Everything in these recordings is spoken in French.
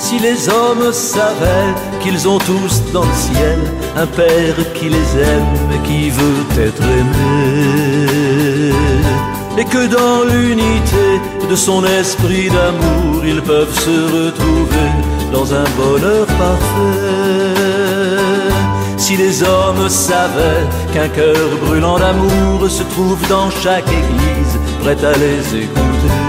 Si les hommes savaient qu'ils ont tous dans le ciel un Père qui les aime et qui veut être aimé, et que dans l'unité de son esprit d'amour ils peuvent se retrouver dans un bonheur parfait. Si les hommes savaient qu'un cœur brûlant d'amour se trouve dans chaque église, prêt à les écouter.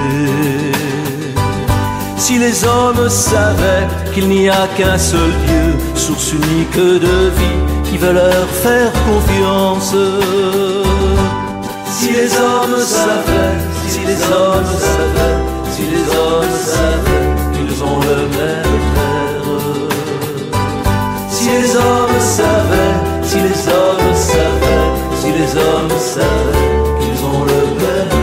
Si les hommes savaient qu'il n'y a qu'un seul Dieu, source unique de vie, qui veut leur faire confiance. Si les hommes savaient, si les hommes savaient, si les hommes savaient qu'ils ont le même Père. Si les hommes savaient, si les hommes savaient, si les hommes savaient qu'ils ont le même Père.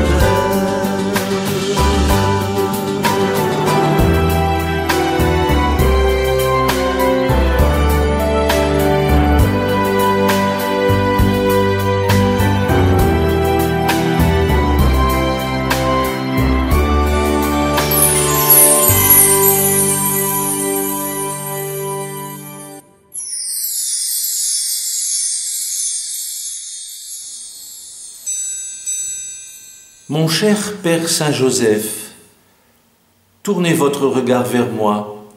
Mon cher Père Saint-Joseph, tournez votre regard vers moi.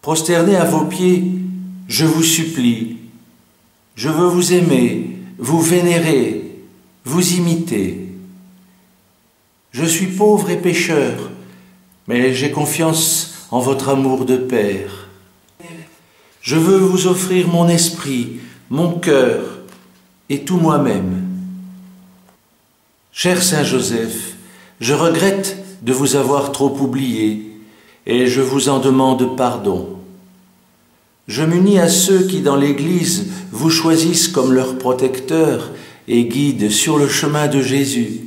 Prosterné à vos pieds, je vous supplie. Je veux vous aimer, vous vénérer, vous imiter. Je suis pauvre et pécheur, mais j'ai confiance en votre amour de Père. Je veux vous offrir mon esprit, mon cœur et tout moi-même. Cher Saint-Joseph, je regrette de vous avoir trop oublié et je vous en demande pardon. Je m'unis à ceux qui, dans l'Église, vous choisissent comme leur protecteur et guide sur le chemin de Jésus.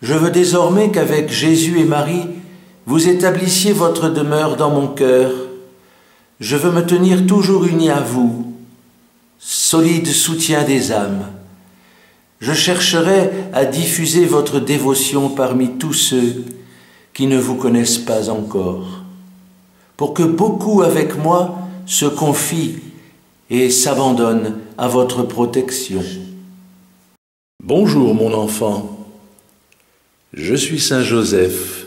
Je veux désormais qu'avec Jésus et Marie, vous établissiez votre demeure dans mon cœur. Je veux me tenir toujours uni à vous, solide soutien des âmes. Je chercherai à diffuser votre dévotion parmi tous ceux qui ne vous connaissent pas encore, pour que beaucoup avec moi se confient et s'abandonnent à votre protection. Bonjour mon enfant, je suis Saint Joseph.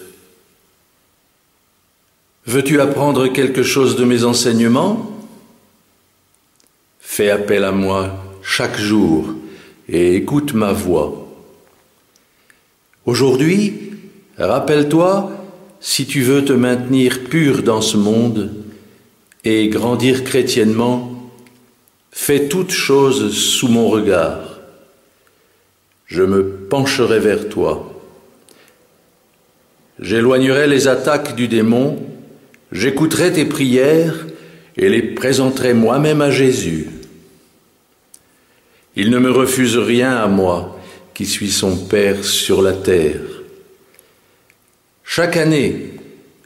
Veux-tu apprendre quelque chose de mes enseignements? Fais appel à moi chaque jour et écoute ma voix. Aujourd'hui, rappelle-toi, si tu veux te maintenir pur dans ce monde et grandir chrétiennement, fais toutes choses sous mon regard. Je me pencherai vers toi. J'éloignerai les attaques du démon, j'écouterai tes prières et les présenterai moi-même à Jésus. Il ne me refuse rien à moi, qui suis son Père sur la terre. Chaque année,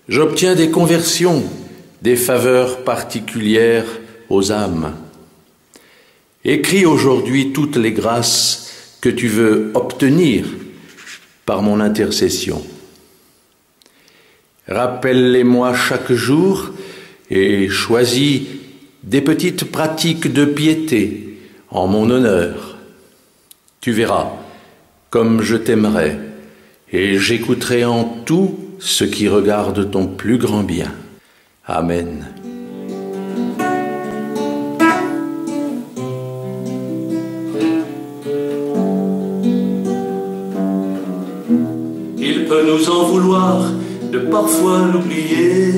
j'obtiens des conversions, des faveurs particulières aux âmes. Écris aujourd'hui toutes les grâces que tu veux obtenir par mon intercession. Rappelle-les-moi chaque jour et choisis des petites pratiques de piété en mon honneur. Tu verras comme je t'aimerai et j'écouterai en tout ce qui regarde ton plus grand bien. Amen. Il peut nous en vouloir de parfois l'oublier,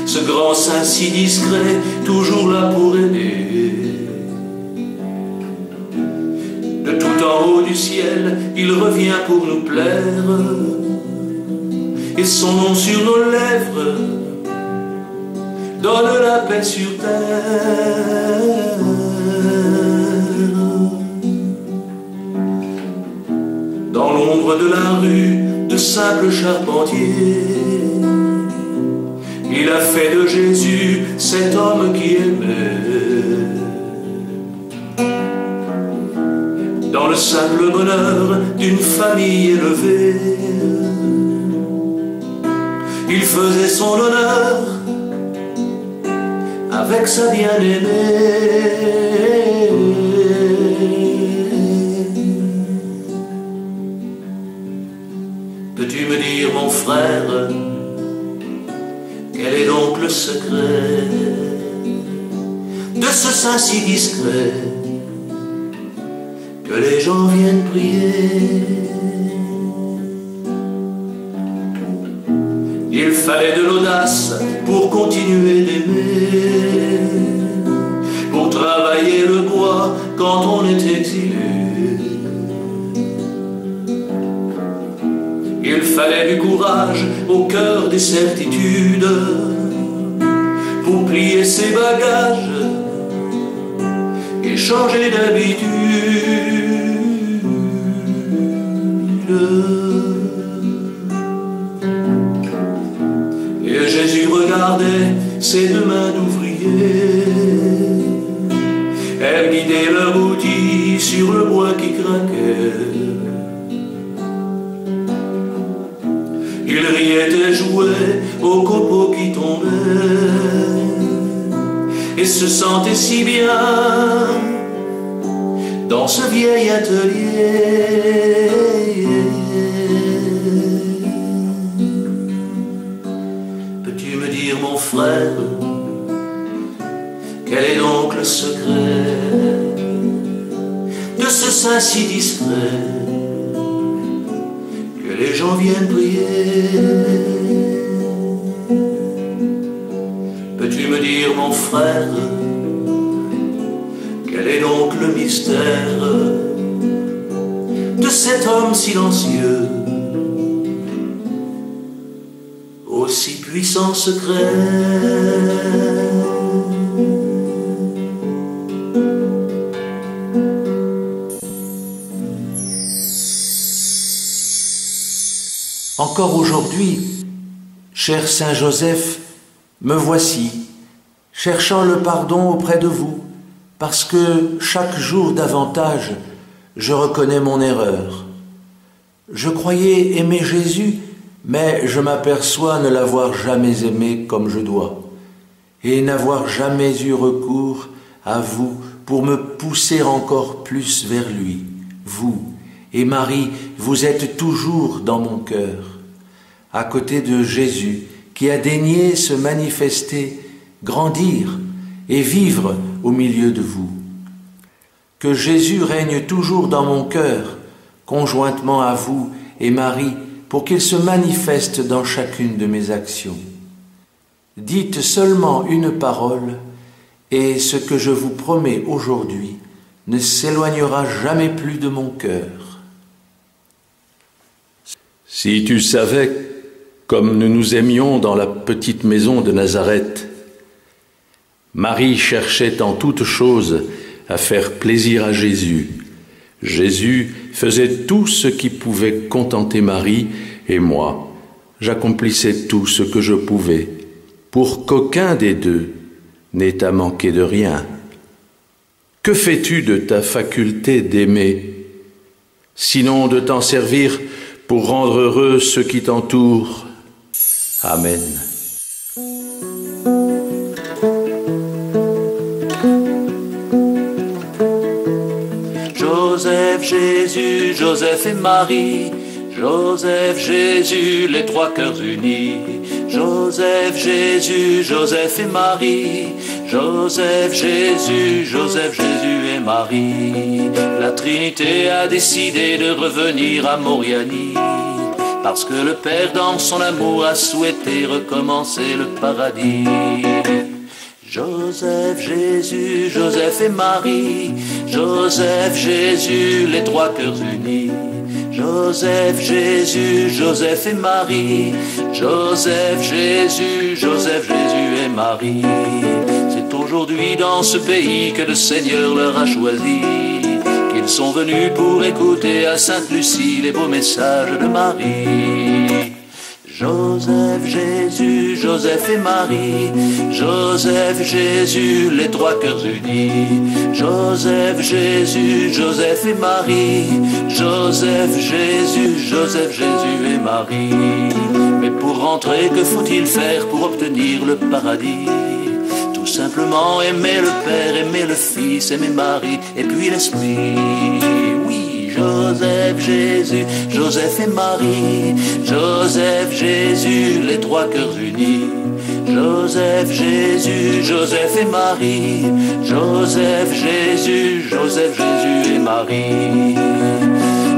ce grand saint si discret, toujours là pour aider. De tout en haut du ciel, il revient pour nous plaire, et son nom sur nos lèvres donne la paix sur terre. Dans l'ombre de la rue, de simples charpentiers, il a fait de Jésus cet homme qui aimait. Dans le simple bonheur d'une famille élevée, il faisait son honneur avec sa bien-aimée. Peux-tu me dire, mon frère, quel est donc le secret de ce sein si discret que les gens viennent prier? Il fallait de l'audace pour continuer d'aimer, pour travailler le bois quand on est exilé. Il fallait du courage au cœur des certitudes pour plier ses bagages et changer d'habitude. Et Jésus regardait ses deux mains d'ouvrier, elles guidaient leur outil sur le bois qui craquait. Il riait et jouait aux copeaux qui tombaient et se sentait si bien dans ce vieil atelier. Peux-tu me dire, mon frère, quel est donc le secret de ce sein si discret que les gens viennent prier? Peux-tu me dire, mon frère, quel est donc le mystère de cet homme silencieux, aussi puissant secret? Encore aujourd'hui, cher Saint Joseph, me voici, cherchant le pardon auprès de vous, parce que chaque jour davantage, je reconnais mon erreur. Je croyais aimer Jésus, mais je m'aperçois ne l'avoir jamais aimé comme je dois, et n'avoir jamais eu recours à vous pour me pousser encore plus vers lui. Vous et Marie, vous êtes toujours dans mon cœur, à côté de Jésus, qui a daigné se manifester, grandir et vivre au milieu de vous. Que Jésus règne toujours dans mon cœur, conjointement à vous et Marie, pour qu'il se manifeste dans chacune de mes actions. Dites seulement une parole, et ce que je vous promets aujourd'hui ne s'éloignera jamais plus de mon cœur. Si tu savais comme nous nous aimions dans la petite maison de Nazareth, Marie cherchait en toutes choses à faire plaisir à Jésus. Jésus faisait tout ce qui pouvait contenter Marie, et moi, j'accomplissais tout ce que je pouvais, pour qu'aucun des deux n'ait à manquer de rien. Que fais-tu de ta faculté d'aimer, sinon de t'en servir pour rendre heureux ceux qui t'entourent? Amen. Joseph, Jésus, Joseph et Marie, Joseph, Jésus, les trois cœurs unis. Joseph, Jésus, Joseph et Marie, Joseph, Jésus, Joseph, Jésus et Marie. La Trinité a décidé de revenir à Moriani, parce que le Père dans son amour a souhaité recommencer le paradis. Joseph, Jésus, Joseph et Marie, Joseph, Jésus, les trois cœurs unis. Joseph, Jésus, Joseph et Marie, Joseph, Jésus, Joseph, Jésus et Marie. C'est aujourd'hui dans ce pays que le Seigneur leur a choisi, qu'ils sont venus pour écouter à Sainte Lucie les beaux messages de Marie. Joseph, Jésus, Joseph et Marie, Joseph, Jésus, les trois cœurs unis. Joseph, Jésus, Joseph et Marie, Joseph, Jésus, Joseph, Jésus et Marie. Mais pour entrer, que faut-il faire pour obtenir le paradis? Tout simplement aimer le Père, aimer le Fils, aimer Marie, et puis l'Esprit. Oui, Joseph, Jésus, Joseph et Marie, Joseph, Jésus, les trois cœurs unis. Joseph, Jésus, Joseph et Marie, Joseph, Jésus, Joseph, Jésus et Marie.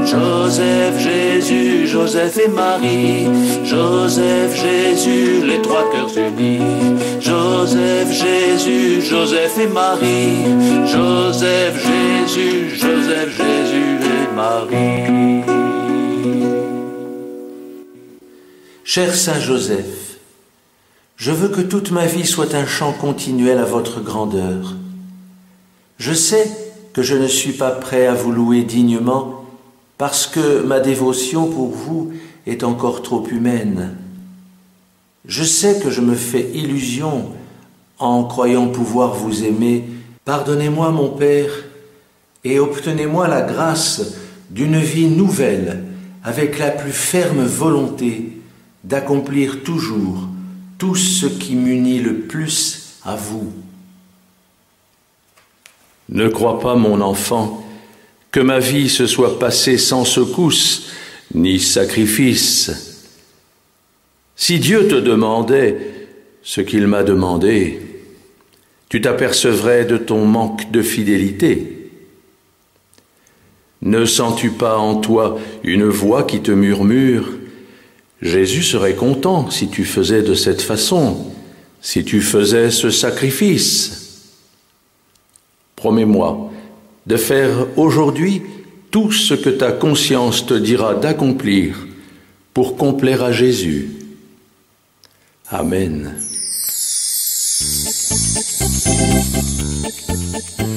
Joseph, Jésus, Joseph et Marie, Joseph, Jésus, les trois cœurs unis. Joseph, Jésus, Joseph et Marie, Joseph, Jésus, Joseph, Jésus et Marie. Cher Saint Joseph, je veux que toute ma vie soit un chant continuel à votre grandeur. Je sais que je ne suis pas prêt à vous louer dignement parce que ma dévotion pour vous est encore trop humaine. Je sais que je me fais illusion en croyant pouvoir vous aimer. Pardonnez-moi, mon Père, et obtenez-moi la grâce d'une vie nouvelle avec la plus ferme volonté d'accomplir toujours tout ce qui m'unit le plus à vous. Ne crois pas, mon enfant, que ma vie se soit passée sans secousse ni sacrifice. Si Dieu te demandait ce qu'il m'a demandé, tu t'apercevrais de ton manque de fidélité. Ne sens-tu pas en toi une voix qui te murmure « Jésus serait content si tu faisais de cette façon, si tu faisais ce sacrifice. » Promets-moi de faire aujourd'hui tout ce que ta conscience te dira d'accomplir pour complaire à Jésus. Amen.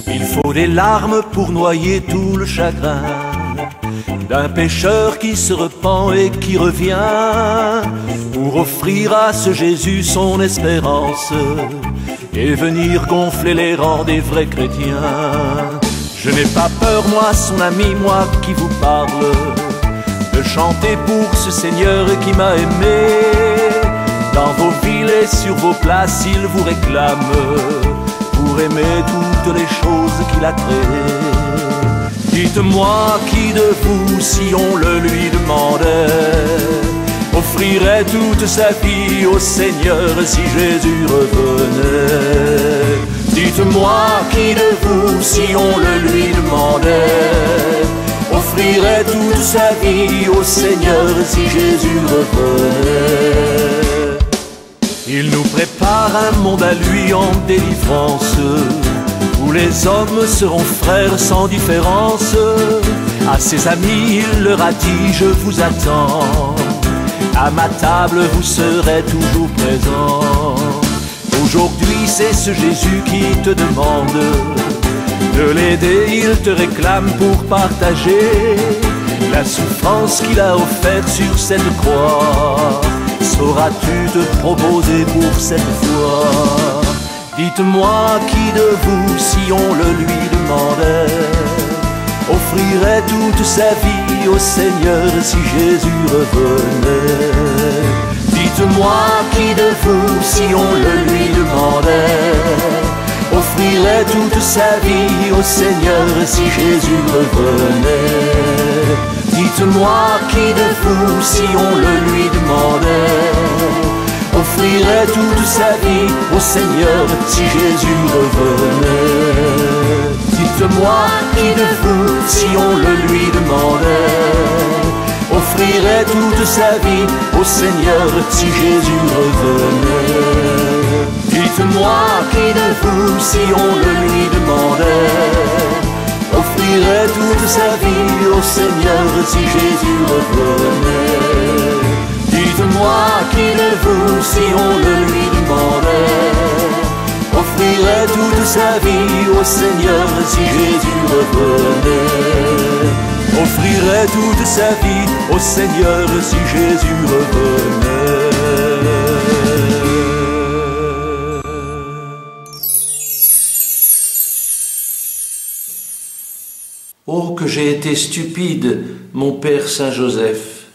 Il faut des larmes pour noyer tout le chagrin d'un pécheur qui se repent et qui revient pour offrir à ce Jésus son espérance et venir gonfler les rangs des vrais chrétiens. Je n'ai pas peur, moi, son ami, moi qui vous parle, de chanter pour ce Seigneur qui m'a aimé. Dans vos villes et sur vos places, il vous réclame pour aimer toutes les choses qu'il a créées. Dites-moi qui de vous, si on le lui demandait, offrirait toute sa vie au Seigneur si Jésus revenait. Dites-moi qui de vous, si on le lui demandait, offrirait toute sa vie au Seigneur si Jésus revenait. Il nous prépare un monde à lui en délivrance, où les hommes seront frères sans différence. À ses amis il leur a dit, je vous attends, à ma table vous serez toujours présents. Aujourd'hui c'est ce Jésus qui te demande de l'aider, il te réclame pour partager la souffrance qu'il a offerte sur cette croix. Sauras-tu te proposer pour cette fois? Dites-moi qui de vous, si on le lui demandait, offrirait toute sa vie au Seigneur si Jésus revenait. Dites-moi qui de vous, si on le lui demandait, offrirait toute sa vie au Seigneur si Jésus revenait. Dites-moi qui de vous, si on le lui demandait, offrirait toute sa vie au Seigneur si Jésus revenait. Dites-moi qui de vous, si on le lui demandait, offrirait toute sa vie au Seigneur si Jésus revenait. Dites-moi qui de vous, si on le lui demandait, offrirait toute sa vie au Seigneur si Jésus revenait. Dites-moi qui de vous, si on le lui demandait, offrirait toute sa vie au Seigneur si Jésus revenait. Offrirait toute sa vie au Seigneur si Jésus revenait. Oh, que j'ai été stupide, mon Père Saint Joseph!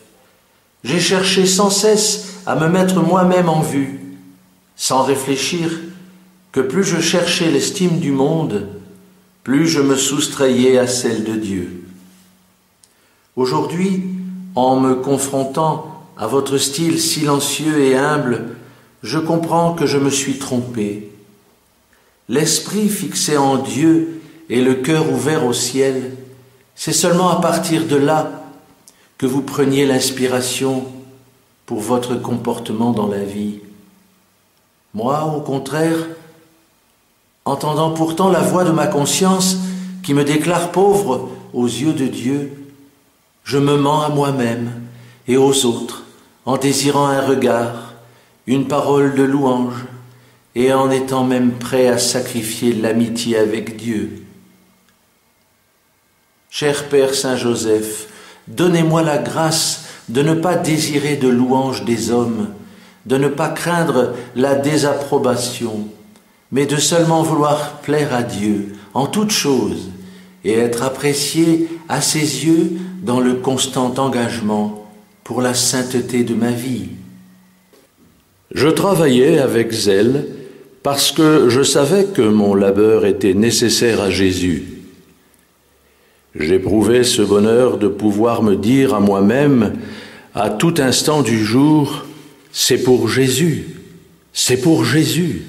J'ai cherché sans cesse à me mettre moi-même en vue, sans réfléchir que plus je cherchais l'estime du monde, plus je me soustrayais à celle de Dieu. Aujourd'hui, en me confrontant à votre style silencieux et humble, je comprends que je me suis trompé. L'esprit fixé en Dieu et le cœur ouvert au ciel, c'est seulement à partir de là que vous preniez l'inspiration pour votre comportement dans la vie. Moi, au contraire, entendant pourtant la voix de ma conscience qui me déclare pauvre aux yeux de Dieu, je me mens à moi-même et aux autres en désirant un regard, une parole de louange et en étant même prêt à sacrifier l'amitié avec Dieu. Cher Père Saint-Joseph, donnez-moi la grâce de ne pas désirer de louange des hommes, de ne pas craindre la désapprobation, mais de seulement vouloir plaire à Dieu en toutes choses et être apprécié à ses yeux dans le constant engagement pour la sainteté de ma vie. Je travaillais avec zèle parce que je savais que mon labeur était nécessaire à Jésus. J'éprouvais ce bonheur de pouvoir me dire à moi-même, à tout instant du jour, « C'est pour Jésus, c'est pour Jésus ».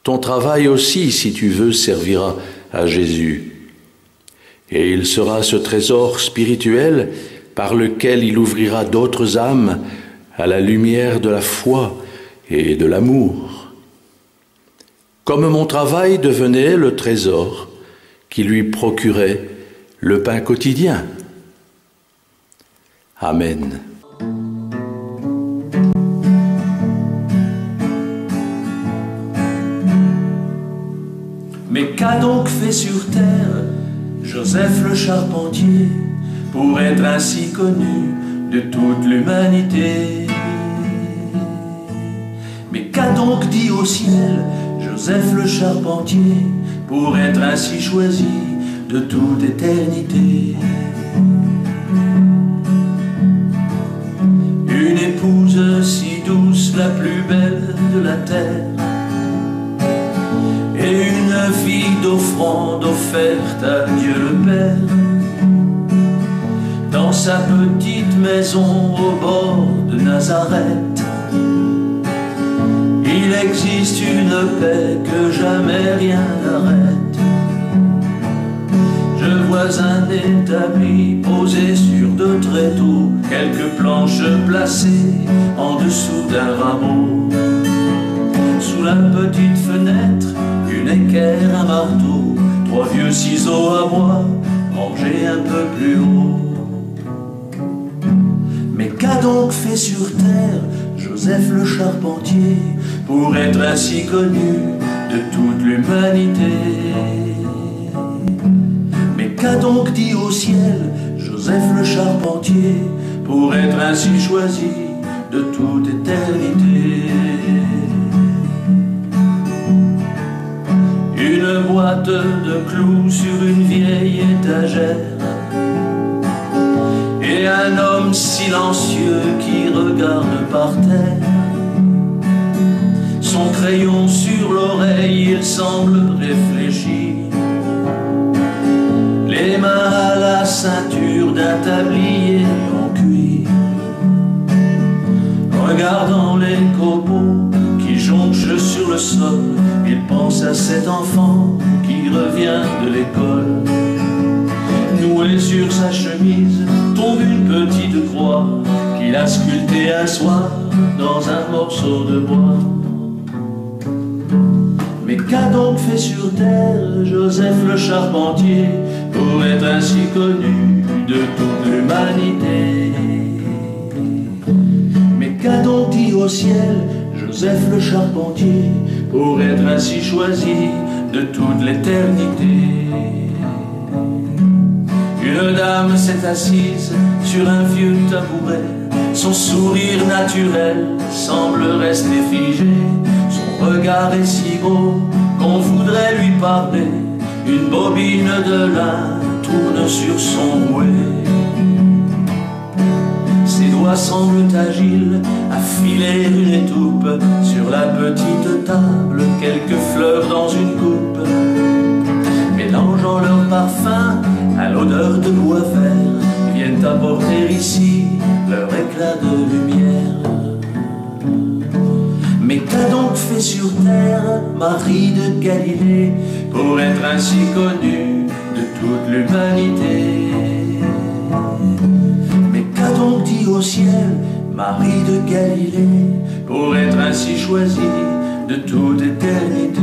Ton travail aussi, si tu veux, servira à Jésus. Et il sera ce trésor spirituel par lequel il ouvrira d'autres âmes à la lumière de la foi et de l'amour. Comme mon travail devenait le trésor qui lui procurait le pain quotidien. Amen. Mais qu'a donc fait sur terre Joseph le charpentier pour être ainsi connu de toute l'humanité? Mais qu'a donc dit au ciel Joseph le charpentier pour être ainsi choisi de toute éternité? Une épouse si douce, la plus belle de la terre, et une vie d'offrande offerte à Dieu le Père, dans sa petite maison au bord de Nazareth. Il existe une paix que jamais rien n'arrête. Je vois un établi posé sur deux tréteaux, quelques planches placées en dessous d'un rameau. Sous la petite fenêtre, une équerre, un marteau, trois vieux ciseaux à bois, rangés un peu plus haut. Mais qu'a donc fait sur terre Joseph le charpentier pour être ainsi connu de toute l'humanité? Mais qu'a donc dit au ciel Joseph le charpentier pour être ainsi choisi de toute éternité? Une boîte de clous sur une vieille étagère, et un homme silencieux qui regarde par terre. Son crayon sur l'oreille, il semble réfléchir, les mains à la ceinture d'un tablier en cuir, regardant les copeaux qui jonchent sur le sol. Il pense à cet enfant qui revient de l'école. Nouée sur sa chemise tombe une petite croix qu'il a sculptée un soir dans un morceau de bois. Mais qu'a donc fait sur terre Joseph le charpentier pour être ainsi connu de toute l'humanité? Mais qu'a donc dit au ciel Joseph le charpentier pour être ainsi choisi de toute l'éternité? Une dame s'est assise sur un vieux tabouret, son sourire naturel semble rester figé, son regard est si beau qu'on voudrait lui parler, une bobine de lin tourne sur son rouet. Ses doigts doigts semblent agiles à filer une étoupe sur la petite table, quelques fleurs dans une coupe, mélangeant leur parfum à l'odeur de bois vert, viennent apporter ici leur éclat de lumière. Mais qu'a donc fait sur terre Marie de Galilée pour être ainsi connue de toute l'humanité? Mais qu'a donc dit au ciel Marie de Galilée pour être ainsi choisie de toute éternité?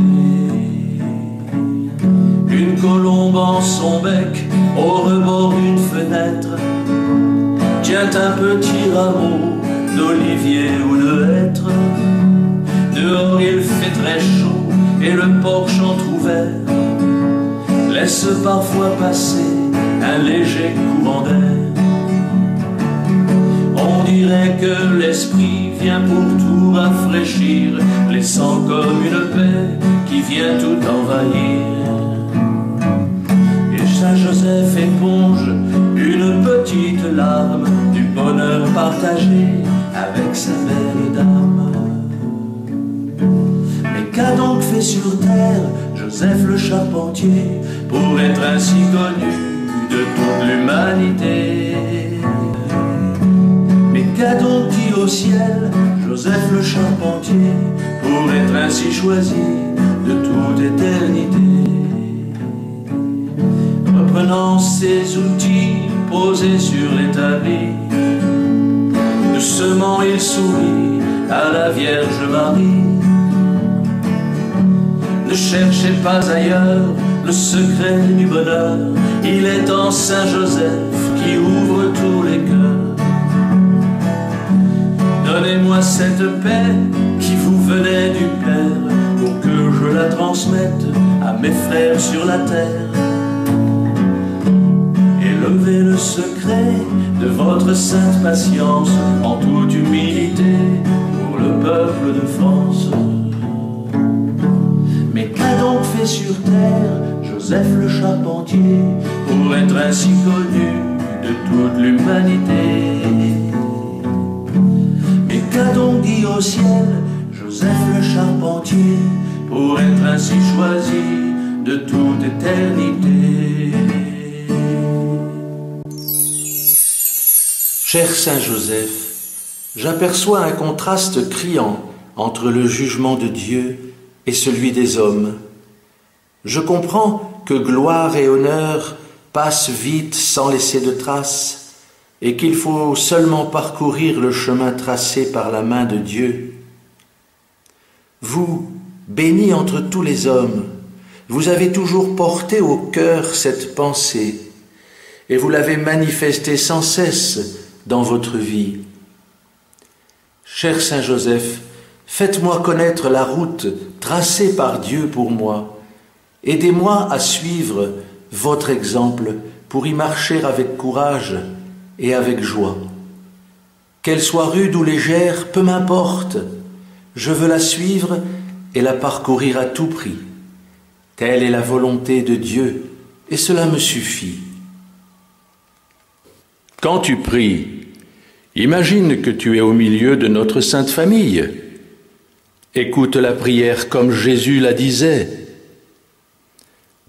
Une colombe en son bec au rebord d'une fenêtre tient un petit rameau d'olivier ou de hêtre. Dehors il fait très chaud et le porche entrouvert laisse parfois passer un léger courant d'air. On dirait que l'esprit vient pour tout rafraîchir, laissant comme une paix qui vient tout envahir. Et Saint Joseph éponge une petite larme du bonheur partagé avec sa belle dame. Qu'a donc fait sur terre Joseph le charpentier pour être ainsi connu de toute l'humanité? Mais qu'a donc dit au ciel Joseph le charpentier pour être ainsi choisi de toute éternité? Reprenant ses outils posés sur l'établi, doucement il sourit à la Vierge Marie. Ne cherchez pas ailleurs le secret du bonheur, il est en Saint Joseph qui ouvre tous les cœurs. Donnez-moi cette paix qui vous venait du Père, pour que je la transmette à mes frères sur la terre. Élevez le secret de votre sainte patience en toute humilité pour le peuple de France. Mais qu'a donc fait sur terre Joseph le charpentier pour être ainsi connu de toute l'humanité? Mais qu'a donc dit au ciel Joseph le charpentier pour être ainsi choisi de toute éternité? Cher Saint Joseph, j'aperçois un contraste criant entre le jugement de Dieu et celui des hommes. Je comprends que gloire et honneur passent vite sans laisser de traces, et qu'il faut seulement parcourir le chemin tracé par la main de Dieu. Vous, bénis entre tous les hommes, vous avez toujours porté au cœur cette pensée, et vous l'avez manifestée sans cesse dans votre vie. Cher Saint Joseph, faites-moi connaître la route tracée par Dieu pour moi. Aidez-moi à suivre votre exemple pour y marcher avec courage et avec joie. Qu'elle soit rude ou légère, peu m'importe. Je veux la suivre et la parcourir à tout prix. Telle est la volonté de Dieu et cela me suffit. Quand tu pries, imagine que tu es au milieu de notre Sainte Famille. Écoute la prière comme Jésus la disait.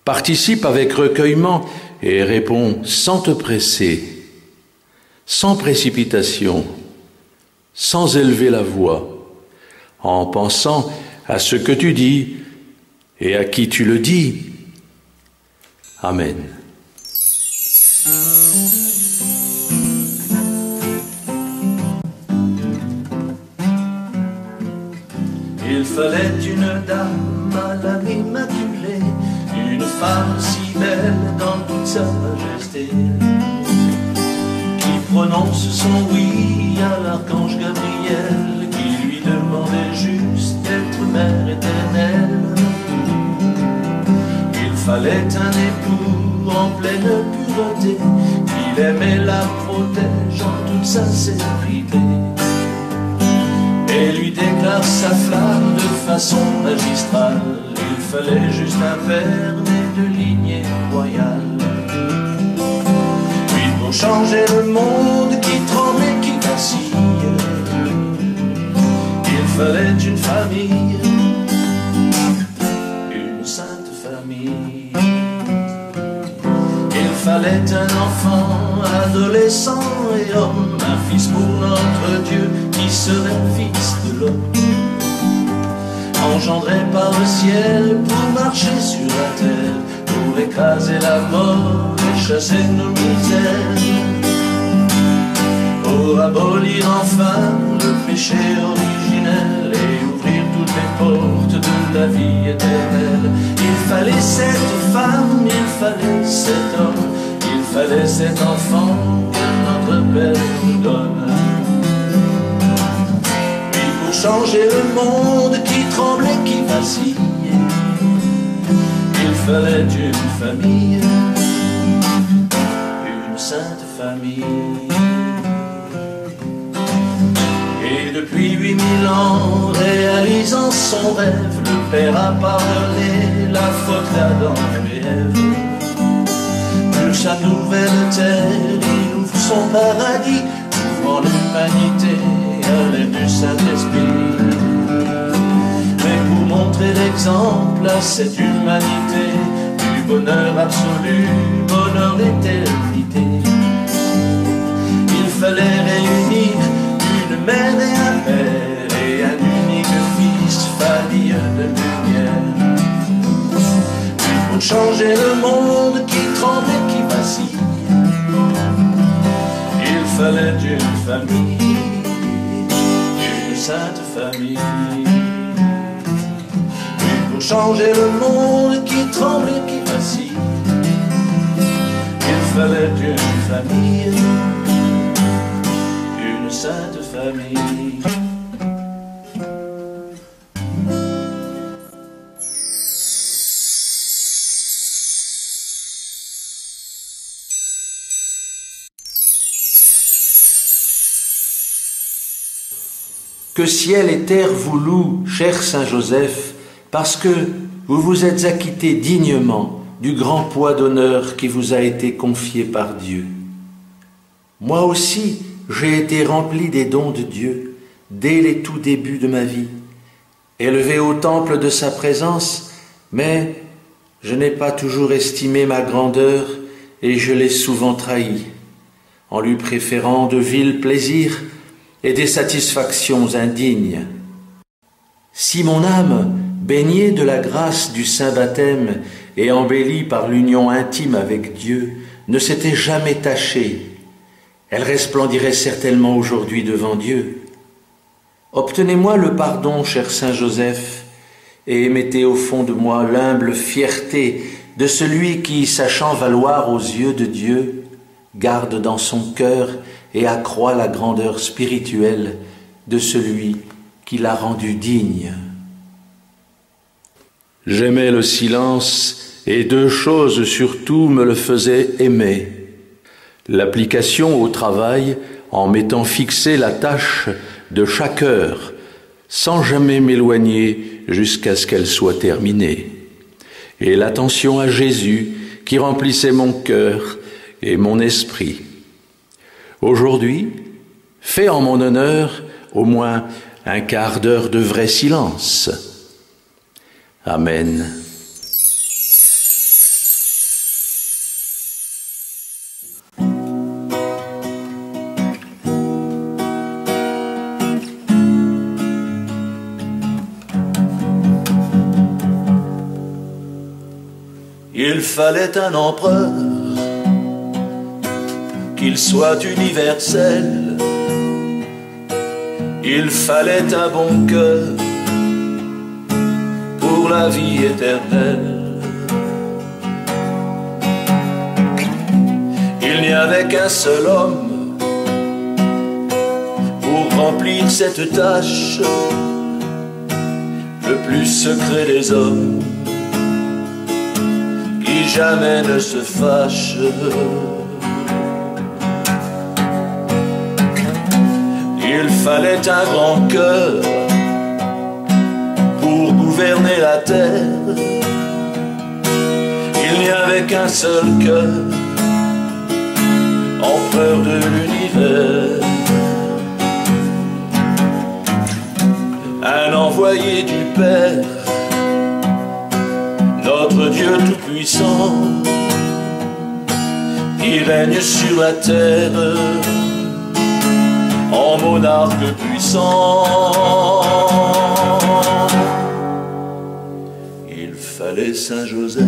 Participe avec recueillement et réponds sans te presser, sans précipitation, sans élever la voix, en pensant à ce que tu dis et à qui tu le dis. Amen. Il fallait une dame à l'âme immaculée, une femme si belle dans toute sa majesté, qui prononce son oui à l'archange Gabriel, qui lui demandait juste d'être mère éternelle. Il fallait un époux en pleine pureté, qui l'aimait, la protège en toute sa sécurité, et lui déclare sa flamme de façon magistrale. Il fallait juste un père né de lignée royale. Puis pour changer le monde qui tremble et qui vacille, fallait une famille, une sainte famille. Il fallait un enfant, adolescent et homme, un fils pour notre Dieu qui serait fils de l'homme, engendré par le ciel pour marcher sur la terre, pour écraser la mort et chasser nos misères, pour abolir enfin le péché originel et ouvrir toutes les portes de la vie éternelle. Il fallait cette femme, il fallait cet homme, il fallait cet enfant que notre Père nous donne. Puis pour changer le monde qui tremble et qui vacille, il fallait une famille, une sainte famille. Et depuis 8000 ans, réalisant son rêve, le Père a pardonné la faute d'Adam et Ève. Pour sa nouvelle terre, il ouvre son paradis, ouvrant l'humanité à l'aide du Saint-Esprit. Mais pour montrer l'exemple à cette humanité du bonheur absolu, bonheur d'éternité, il fallait réunir une mère et un père et un unique fils, famille de lumière. Puis pour changer le monde qui tremble et qui vacille, il fallait une famille, une sainte famille. Puis pour changer le monde qui tremble et qui vacille, il fallait une famille, une sainte famille. Que ciel et terre vous louent, cher Saint Joseph, parce que vous vous êtes acquitté dignement du grand poids d'honneur qui vous a été confié par Dieu. Moi aussi, j'ai été rempli des dons de Dieu dès les tout débuts de ma vie, élevé au temple de sa présence, mais je n'ai pas toujours estimé ma grandeur et je l'ai souvent trahi, en lui préférant de vils plaisirs et des satisfactions indignes. Si mon âme, baignée de la grâce du saint baptême et embellie par l'union intime avec Dieu, ne s'était jamais tachée, elle resplendirait certainement aujourd'hui devant Dieu. Obtenez-moi le pardon, cher Saint Joseph, et mettez au fond de moi l'humble fierté de celui qui, sachant valoir aux yeux de Dieu, garde dans son cœur et accroît la grandeur spirituelle de celui qui l'a rendu digne. J'aimais le silence, et deux choses surtout me le faisaient aimer. L'application au travail, en m'étant fixé la tâche de chaque heure, sans jamais m'éloigner jusqu'à ce qu'elle soit terminée. Et l'attention à Jésus, qui remplissait mon cœur et mon esprit. Aujourd'hui, fais en mon honneur au moins un quart d'heure de vrai silence. Amen. Il fallait un empereur, qu'il soit universel. Il fallait un bon cœur pour la vie éternelle. Il n'y avait qu'un seul homme pour remplir cette tâche, le plus secret des hommes, qui jamais ne se fâche. Il fallait un grand cœur pour gouverner la terre. Il n'y avait qu'un seul cœur, empereur de l'univers. l'envoyé du Père, notre Dieu tout-puissant, qui règne sur la terre en monarque puissant. Il fallait Saint Joseph.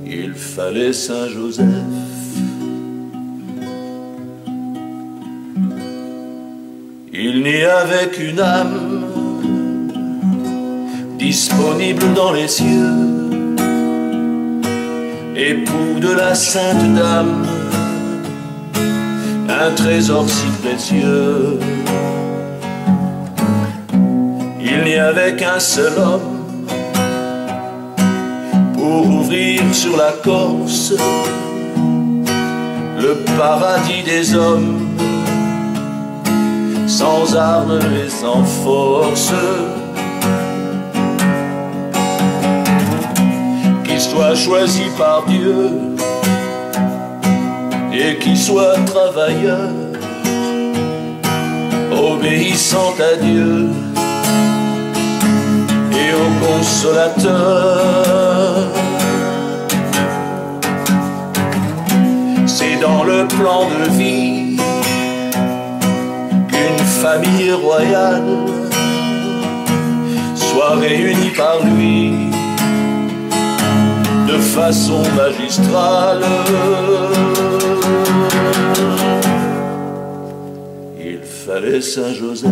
Il fallait Saint Joseph. Il n'y avait qu'une âme disponible dans les cieux, époux de la Sainte Dame, un trésor si précieux. Il n'y avait qu'un seul homme pour ouvrir sur la Corse le paradis des hommes, sans armes et sans force, qui soit choisi par Dieu et qui soit travailleur, obéissant à Dieu et au Consolateur. C'est dans le plan de vie qu'une famille royale soit réunie par lui de façon magistrale. Il fallait Saint Joseph.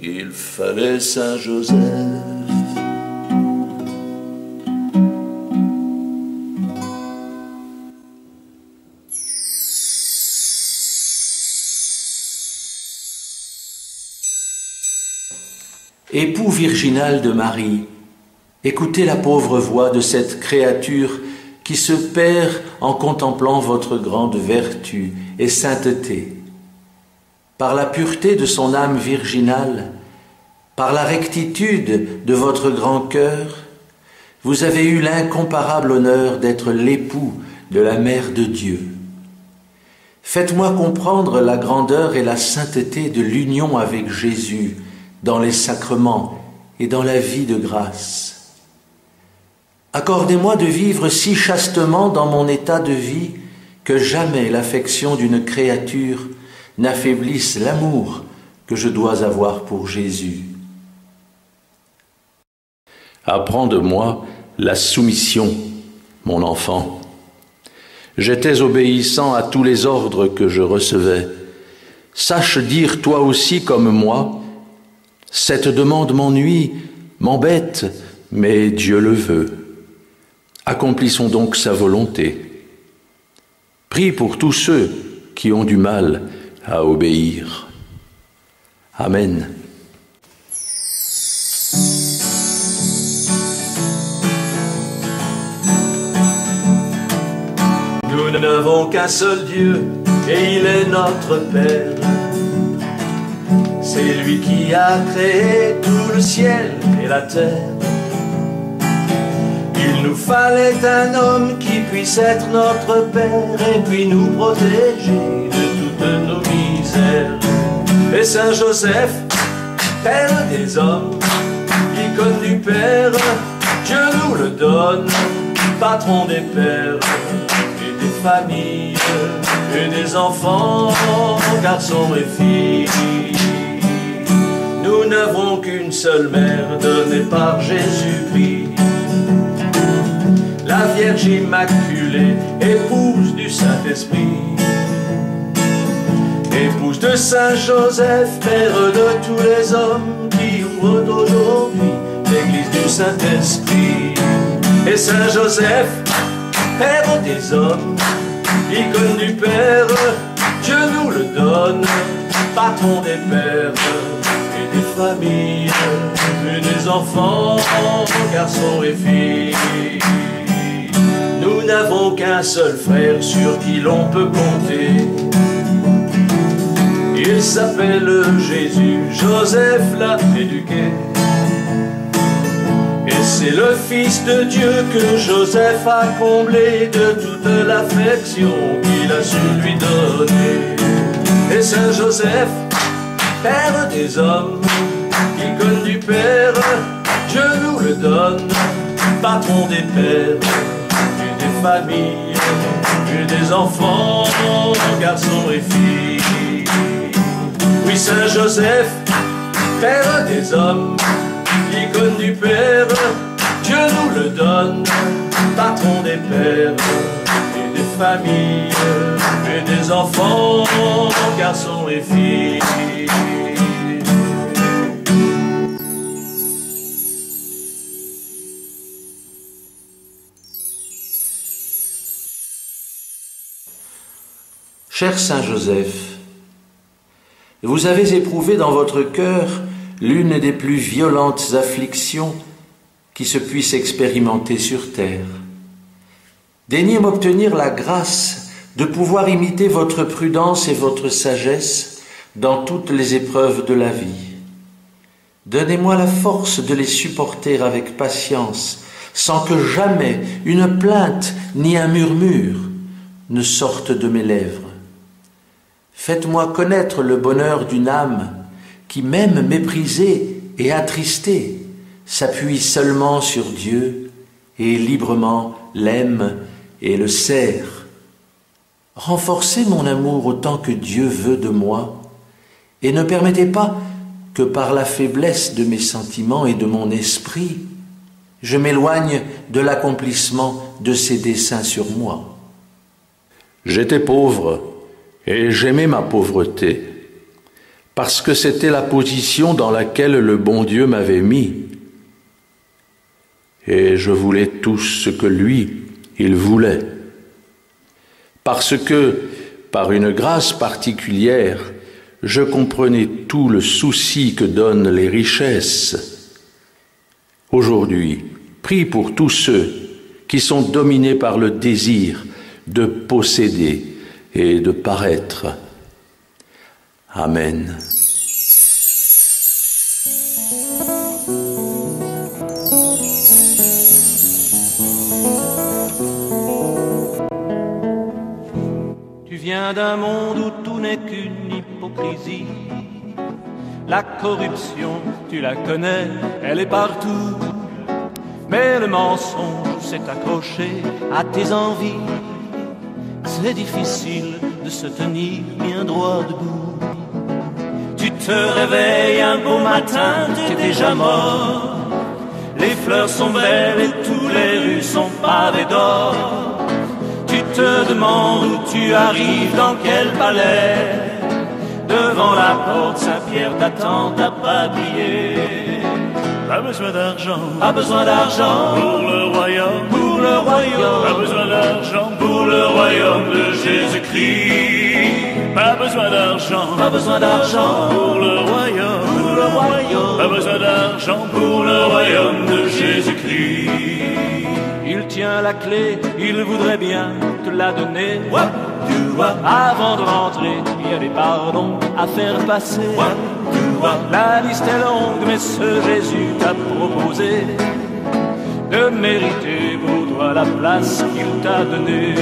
Il fallait Saint Joseph. Époux virginal de Marie, écoutez la pauvre voix de cette créature qui se perd en contemplant votre grande vertu et sainteté. Par la pureté de son âme virginale, par la rectitude de votre grand cœur, vous avez eu l'incomparable honneur d'être l'époux de la Mère de Dieu. Faites-moi comprendre la grandeur et la sainteté de l'union avec Jésus dans les sacrements et dans la vie de grâce. Accordez-moi de vivre si chastement dans mon état de vie que jamais l'affection d'une créature n'affaiblisse l'amour que je dois avoir pour Jésus. Apprends de moi la soumission, mon enfant. J'étais obéissant à tous les ordres que je recevais. Sache dire toi aussi comme moi, cette demande m'ennuie, m'embête, mais Dieu le veut. Accomplissons donc sa volonté. Prie pour tous ceux qui ont du mal à obéir. Amen. Nous n'avons qu'un seul Dieu et il est notre Père. C'est lui qui a créé tout le ciel et la terre. Il nous fallait un homme qui puisse être notre Père et puis nous protéger de toutes nos misères. Et Saint Joseph, Père des hommes, icône du Père, Dieu nous le donne, patron des pères et des familles et des enfants, garçons et filles. Nous n'avons qu'une seule mère donnée par Jésus-Christ, la Vierge Immaculée, épouse du Saint-Esprit, épouse de Saint Joseph, Père de tous les hommes qui ouvrent aujourd'hui l'église du Saint-Esprit. Et Saint Joseph, Père des hommes, icône du Père, Dieu nous le donne, patron des pères et des familles et des enfants, garçons et filles. Nous n'avons qu'un seul frère sur qui l'on peut compter. Il s'appelle Jésus, Joseph l'a éduqué. C'est le Fils de Dieu que Joseph a comblé de toute l'affection qu'il a su lui donner. Et Saint Joseph, Père des hommes, icône du Père, Dieu nous le donne, patron des pères, et des familles, et des enfants, garçons et filles. Oui, Saint Joseph, Père des hommes, icône du Père, Dieu nous le donne, patron des pères, et des familles, et des enfants, garçons et filles. Cher Saint Joseph, vous avez éprouvé dans votre cœur l'une des plus violentes afflictions qui se puissent expérimenter sur terre. Daignez m'obtenir la grâce de pouvoir imiter votre prudence et votre sagesse dans toutes les épreuves de la vie. Donnez-moi la force de les supporter avec patience, sans que jamais une plainte ni un murmure ne sortent de mes lèvres. Faites-moi connaître le bonheur d'une âme qui, même méprisée et attristée, s'appuie seulement sur Dieu et librement l'aime et le sert. Renforcez mon amour autant que Dieu veut de moi et ne permettez pas que par la faiblesse de mes sentiments et de mon esprit, je m'éloigne de l'accomplissement de ses desseins sur moi. J'étais pauvre et j'aimais ma pauvreté, parce que c'était la position dans laquelle le bon Dieu m'avait mis. Et je voulais tout ce que lui, il voulait. Parce que, par une grâce particulière, je comprenais tout le souci que donnent les richesses. Aujourd'hui, prie pour tous ceux qui sont dominés par le désir de posséder et de paraître. Amen. Tu viens d'un monde où tout n'est qu'une hypocrisie. La corruption, tu la connais, elle est partout. Mais le mensonge s'est accroché à tes envies. C'est difficile de se tenir bien droit debout. Tu te réveilles un beau matin, tu es déjà mort. Les fleurs sont belles et toutes les rues sont pavées d'or. Tu te demandes où tu arrives, dans quel palais. Devant la porte, Saint-Pierre t'attend, t'as pas crié. Pas besoin d'argent, Pas besoin d'argent pour le royaume, pour le royaume. pas besoin d'argent pour le royaume de Jésus-Christ. Pas besoin d'argent, Pas besoin d'argent pour le royaume, pour le royaume. pas besoin d'argent pour le royaume de Jésus-Christ. Il tient la clé, il voudrait bien te la donner. Avant de rentrer, il y a des pardons à faire passer. La liste est longue, mais ce Jésus t'a proposé de mériter pour toi la place qu'il t'a donnée.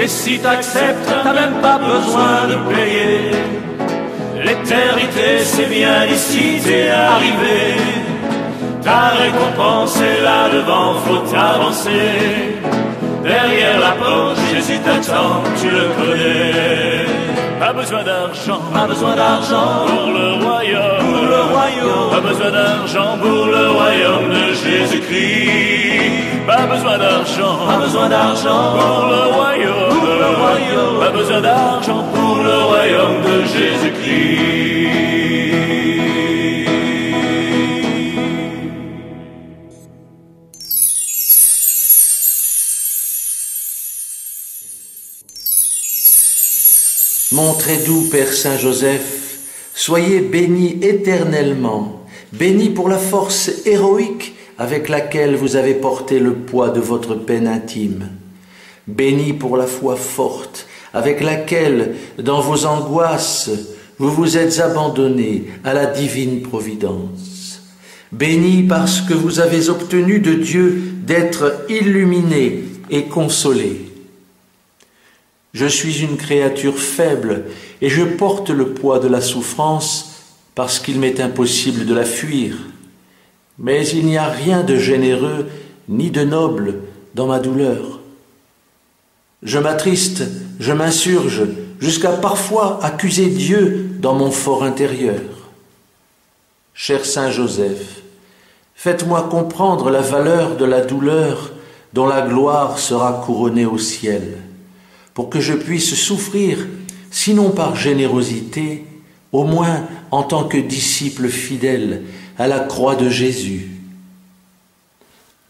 Et si t'acceptes, t'as même pas besoin de payer. L'éternité, c'est bien ici, t'es arrivé. Ta récompense est là devant, faut avancer. Derrière la porte, Jésus t'attend, tu le connais. Pas besoin d'argent, Pas besoin d'argent pour le royaume, pour le royaume. pas besoin d'argent pour le royaume de Jésus-Christ. Pas besoin d'argent, Pas besoin d'argent pour le royaume, pour le royaume. pas besoin d'argent pour le royaume de Jésus-Christ. Mon très doux Père Saint Joseph, soyez béni éternellement, béni pour la force héroïque avec laquelle vous avez porté le poids de votre peine intime, béni pour la foi forte avec laquelle, dans vos angoisses, vous vous êtes abandonné à la divine providence. bénis parce que vous avez obtenu de Dieu d'être illuminés et consolés. Je suis une créature faible et je porte le poids de la souffrance parce qu'il m'est impossible de la fuir. Mais il n'y a rien de généreux ni de noble dans ma douleur. Je m'attriste, je m'insurge, jusqu'à parfois accuser Dieu dans mon fort intérieur. Cher Saint Joseph, faites-moi comprendre la valeur de la douleur dont la gloire sera couronnée au ciel, pour que je puisse souffrir, sinon par générosité, au moins en tant que disciple fidèle à la croix de Jésus.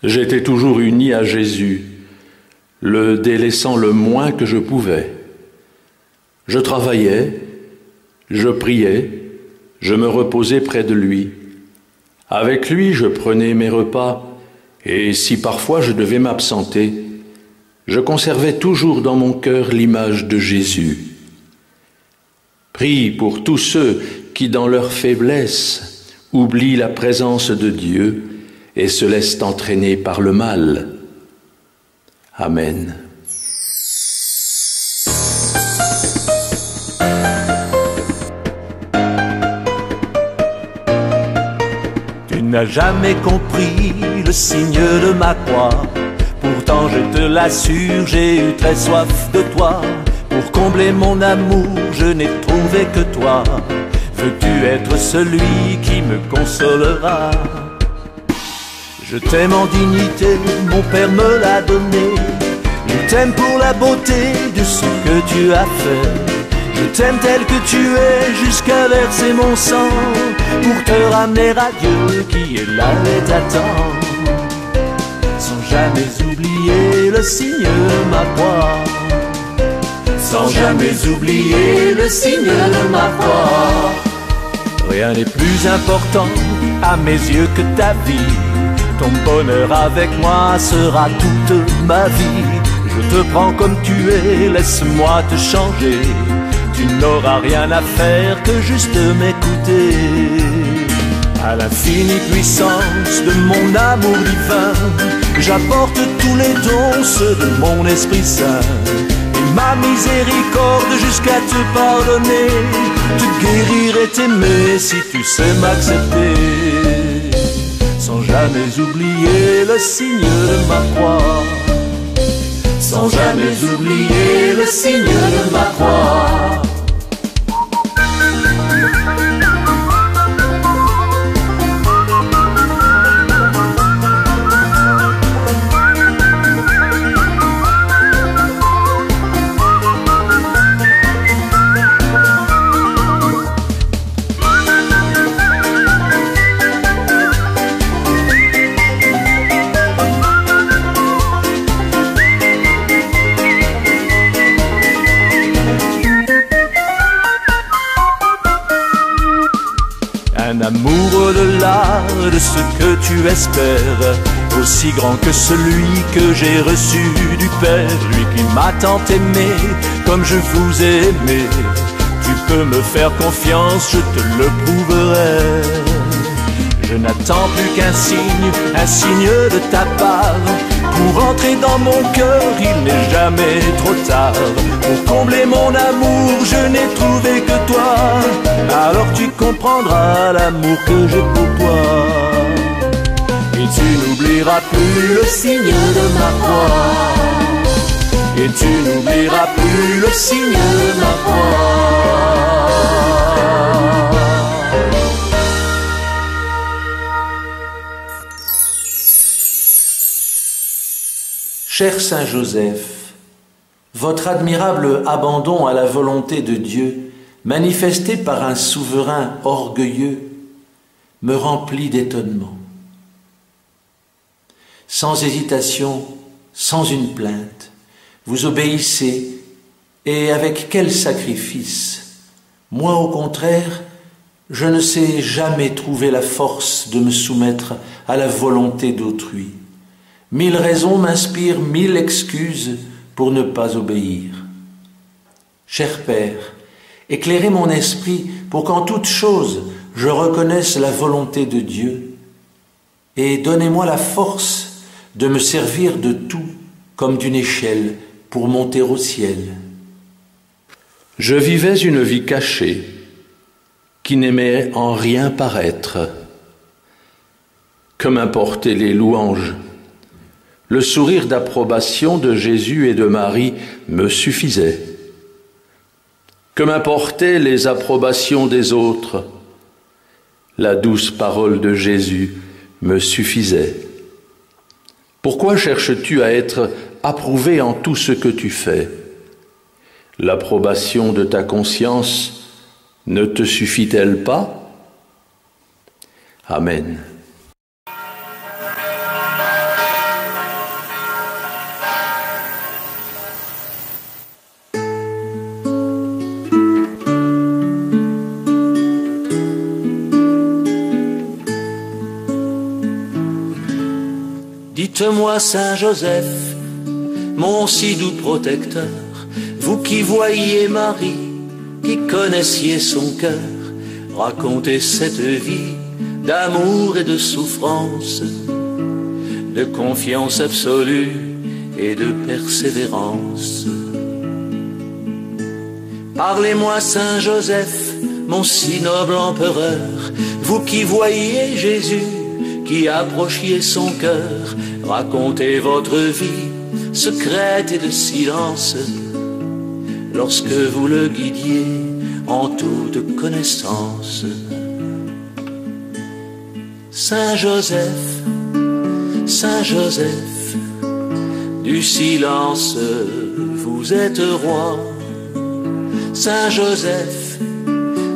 J'étais toujours uni à Jésus, le délaissant le moins que je pouvais. Je travaillais, je priais, je me reposais près de lui. Avec lui, je prenais mes repas, et si parfois je devais m'absenter, je conservais toujours dans mon cœur l'image de Jésus. Prie pour tous ceux qui, dans leur faiblesse, oublient la présence de Dieu et se laissent entraîner par le mal. Amen. Tu n'as jamais compris le signe de ma croix. Pourtant je te l'assure, j'ai eu très soif de toi. Pour combler mon amour, je n'ai trouvé que toi. Veux-tu être celui qui me consolera? Je t'aime en dignité, mon Père me l'a donné. Je t'aime pour la beauté de ce que tu as fait. Je t'aime tel que tu es, jusqu'à verser mon sang, pour te ramener à Dieu qui est là et t'attend. Sans jamais oublier le signe de ma croix. Sans jamais oublier le signe de ma croix. Rien n'est plus important à mes yeux que ta vie. Ton bonheur avec moi sera toute ma vie. Je te prends comme tu es, laisse-moi te changer. Tu n'auras rien à faire que juste m'écouter. À l'infinie puissance de mon amour divin, j'apporte tous les dons, ceux de mon Esprit Saint. Et ma miséricorde jusqu'à te pardonner, te guérir et t'aimer si tu sais m'accepter. Sans jamais oublier le signe de ma croix. Sans jamais oublier le signe de ma croix. Un amour au-delà de ce que tu espères, aussi grand que celui que j'ai reçu du Père, lui qui m'a tant aimé comme je vous ai aimé. Tu peux me faire confiance, je te le prouverai. Je n'attends plus qu'un signe de ta part, pour entrer dans mon cœur, il n'est jamais trop tard. Pour combler mon amour, je n'ai trouvé que toi. Alors tu comprendras l'amour que j'ai pour toi. Et tu n'oublieras plus le signe de ma croix. Et tu n'oublieras plus le signe de ma croix. Cher Saint Joseph, votre admirable abandon à la volonté de Dieu, manifesté par un souverain orgueilleux, me remplit d'étonnement. Sans hésitation, sans une plainte, vous obéissez, et avec quel sacrifice! Moi, au contraire, je ne sais jamais trouver la force de me soumettre à la volonté d'autrui. 1000 raisons m'inspirent 1000 excuses pour ne pas obéir. Cher Père, éclairez mon esprit pour qu'en toute chose je reconnaisse la volonté de Dieu et donnez-moi la force de me servir de tout comme d'une échelle pour monter au ciel. Je vivais une vie cachée, qui n'aimait en rien paraître. Que m'importaient les louanges? Le sourire d'approbation de Jésus et de Marie me suffisait. Que m'importaient les approbations des autres? La douce parole de Jésus me suffisait. Pourquoi cherches-tu à être approuvé en tout ce que tu fais? L'approbation de ta conscience ne te suffit-elle pas? Amen. Dites-moi, Saint Joseph, mon si doux protecteur, vous qui voyiez Marie, qui connaissiez son cœur, racontez cette vie d'amour et de souffrance, de confiance absolue et de persévérance. Parlez-moi, Saint Joseph, mon si noble empereur, vous qui voyiez Jésus, qui approchiez son cœur, racontez votre vie secrète et de silence, lorsque vous le guidiez en toute connaissance. Saint Joseph, du silence vous êtes roi. Saint Joseph,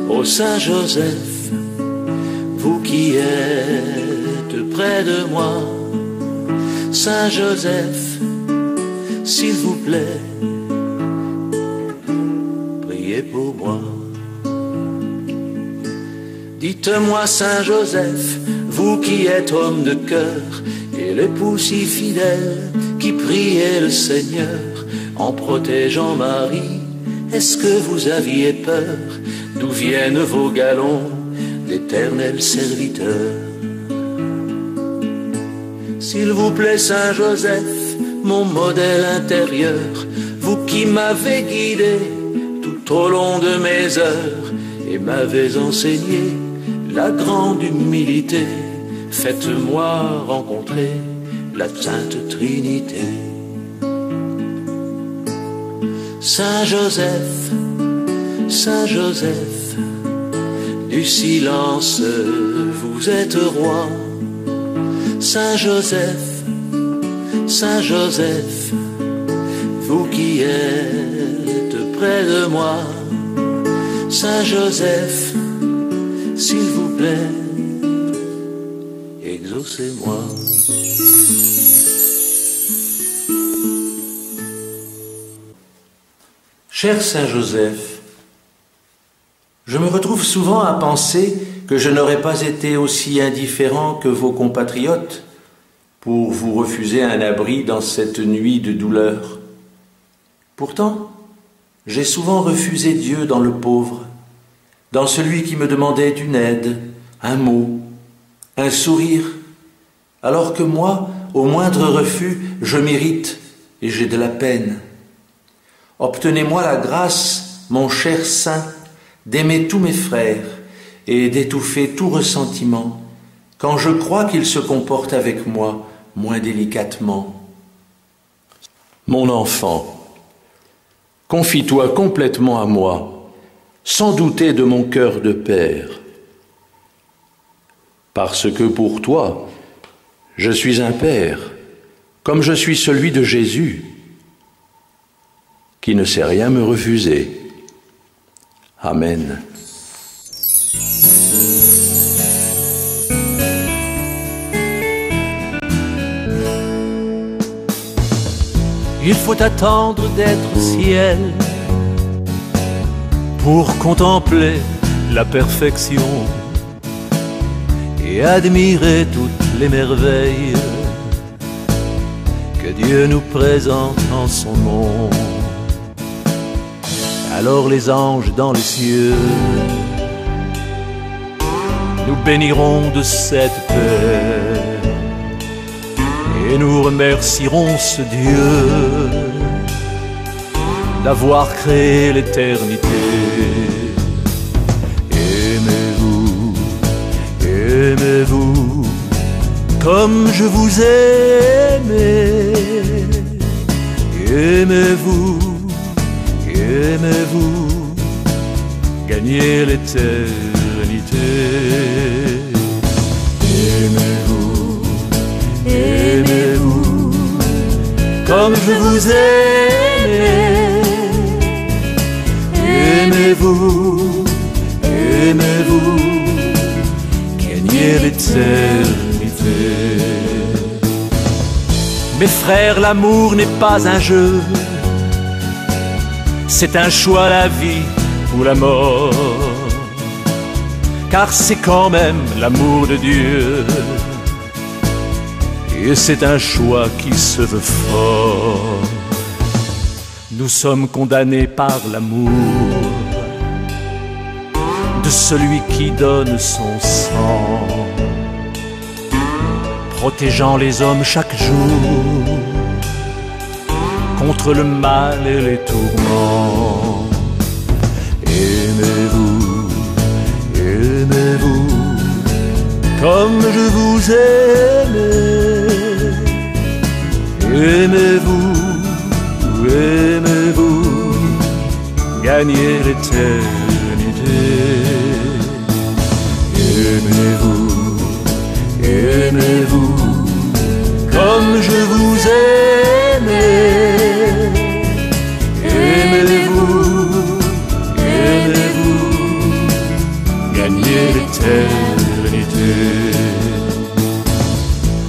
ô Saint Joseph, vous qui êtes près de moi. Saint Joseph, s'il vous plaît, priez pour moi. Dites-moi, Saint Joseph, vous qui êtes homme de cœur et l'époux si fidèle qui priait le Seigneur en protégeant Marie, est-ce que vous aviez peur d'où viennent vos galons d'éternels serviteurs? S'il vous plaît, Saint Joseph, mon modèle intérieur, vous qui m'avez guidé tout au long de mes heures et m'avez enseigné la grande humilité, faites-moi rencontrer la Sainte Trinité. Saint Joseph, du silence vous êtes roi. Saint Joseph, vous qui êtes près de moi. Saint Joseph, s'il vous plaît, exaucez-moi. Cher Saint Joseph, je me retrouve souvent à penser que je n'aurais pas été aussi indifférent que vos compatriotes pour vous refuser un abri dans cette nuit de douleur. Pourtant, j'ai souvent refusé Dieu dans le pauvre, dans celui qui me demandait une aide, un mot, un sourire, alors que moi, au moindre refus, je m'irrite et j'ai de la peine. Obtenez-moi la grâce, mon cher Saint, d'aimer tous mes frères et d'étouffer tout ressentiment, quand je crois qu'ils se comportent avec moi moins délicatement. Mon enfant, confie-toi complètement à moi, sans douter de mon cœur de père. Parce que pour toi, je suis un père, comme je suis celui de Jésus, qui ne sait rien me refuser. Amen. Il faut attendre d'être au ciel pour contempler la perfection et admirer toutes les merveilles que Dieu nous présente en son nom. Alors les anges dans les cieux nous béniront de cette paix. et nous remercierons ce Dieu d'avoir créé l'éternité. Aimez-vous, aimez-vous comme je vous aimais. Aimez-vous, aimez-vous, gagnez l'éternité. Aimez-vous, aimez-vous comme je vous aimais. Aimez-vous, aimez-vous, gagnez l'éternité. Mes frères, l'amour n'est pas un jeu, c'est un choix, la vie ou la mort. Car c'est quand même l'amour de Dieu, et c'est un choix qui se veut fort. Nous sommes condamnés par l'amour de celui qui donne son sang, protégeant les hommes chaque jour contre le mal et les tourments. Aimez-vous, aimez-vous comme je vous aimais. Aimez-vous, aimez-vous, gagnez l'éternité. Aimez-vous, aimez-vous comme je vous aimais. Aimez-vous, aimez-vous, gagnez l'éternité.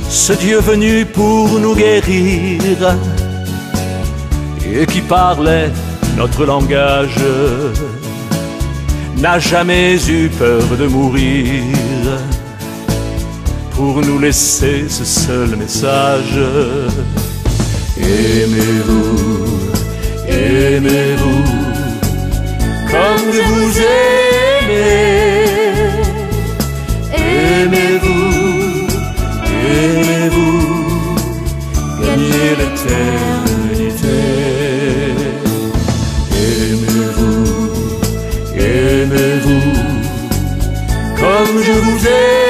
Ce Dieu venu pour nous guérir et qui parlait notre langage n'a jamais eu peur de mourir pour nous laisser ce seul message. Aimez-vous, aimez-vous comme je vous aimais. Aimez-vous, aimez-vous, gagnez l'éternité. Aimez-vous, aimez-vous comme je vous aimais.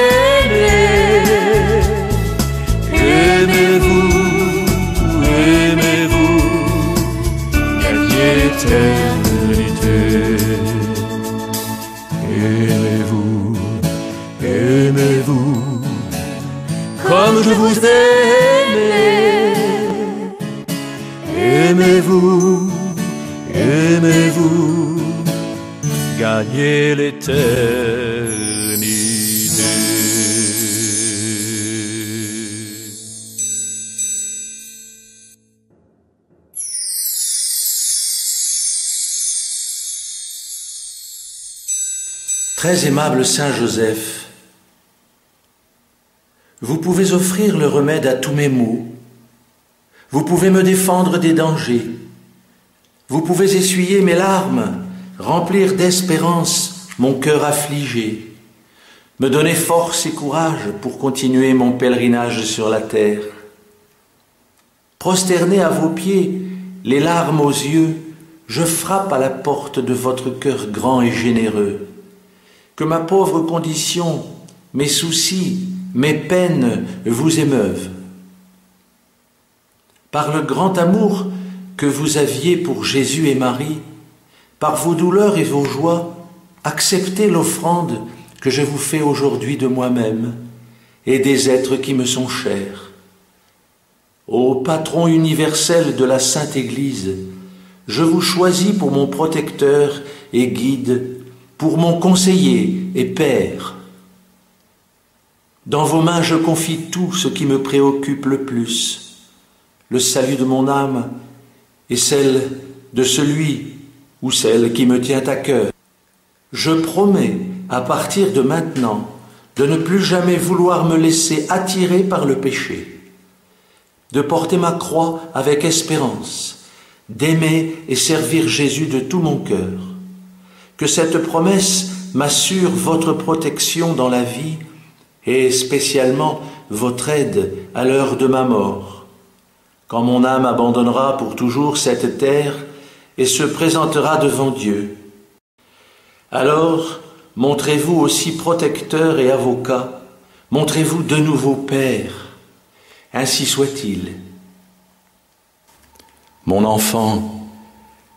Aimez-vous, aimez-vous, gagnez l'éternité. Aimez-vous, aimez-vous comme je vous aimais. Aimez-vous, aimez-vous, gagnez l'éternité. Très aimable Saint Joseph, vous pouvez offrir le remède à tous mes maux, vous pouvez me défendre des dangers, vous pouvez essuyer mes larmes, remplir d'espérance mon cœur affligé, me donner force et courage pour continuer mon pèlerinage sur la terre. Prosterné à vos pieds, les larmes aux yeux, je frappe à la porte de votre cœur grand et généreux. Que ma pauvre condition, mes soucis, mes peines vous émeuvent. Par le grand amour que vous aviez pour Jésus et Marie, par vos douleurs et vos joies, acceptez l'offrande que je vous fais aujourd'hui de moi-même et des êtres qui me sont chers. Ô patron universel de la Sainte Église, je vous choisis pour mon protecteur et guide, pour mon conseiller et père. Dans vos mains, je confie tout ce qui me préoccupe le plus, le salut de mon âme et celle de celui ou celle qui me tient à cœur. Je promets, à partir de maintenant, de ne plus jamais vouloir me laisser attirer par le péché, de porter ma croix avec espérance, d'aimer et servir Jésus de tout mon cœur. Que cette promesse m'assure votre protection dans la vie et spécialement votre aide à l'heure de ma mort, quand mon âme abandonnera pour toujours cette terre et se présentera devant Dieu. Alors, montrez-vous aussi protecteur et avocat, montrez-vous de nouveau Père, ainsi soit-il. Mon enfant,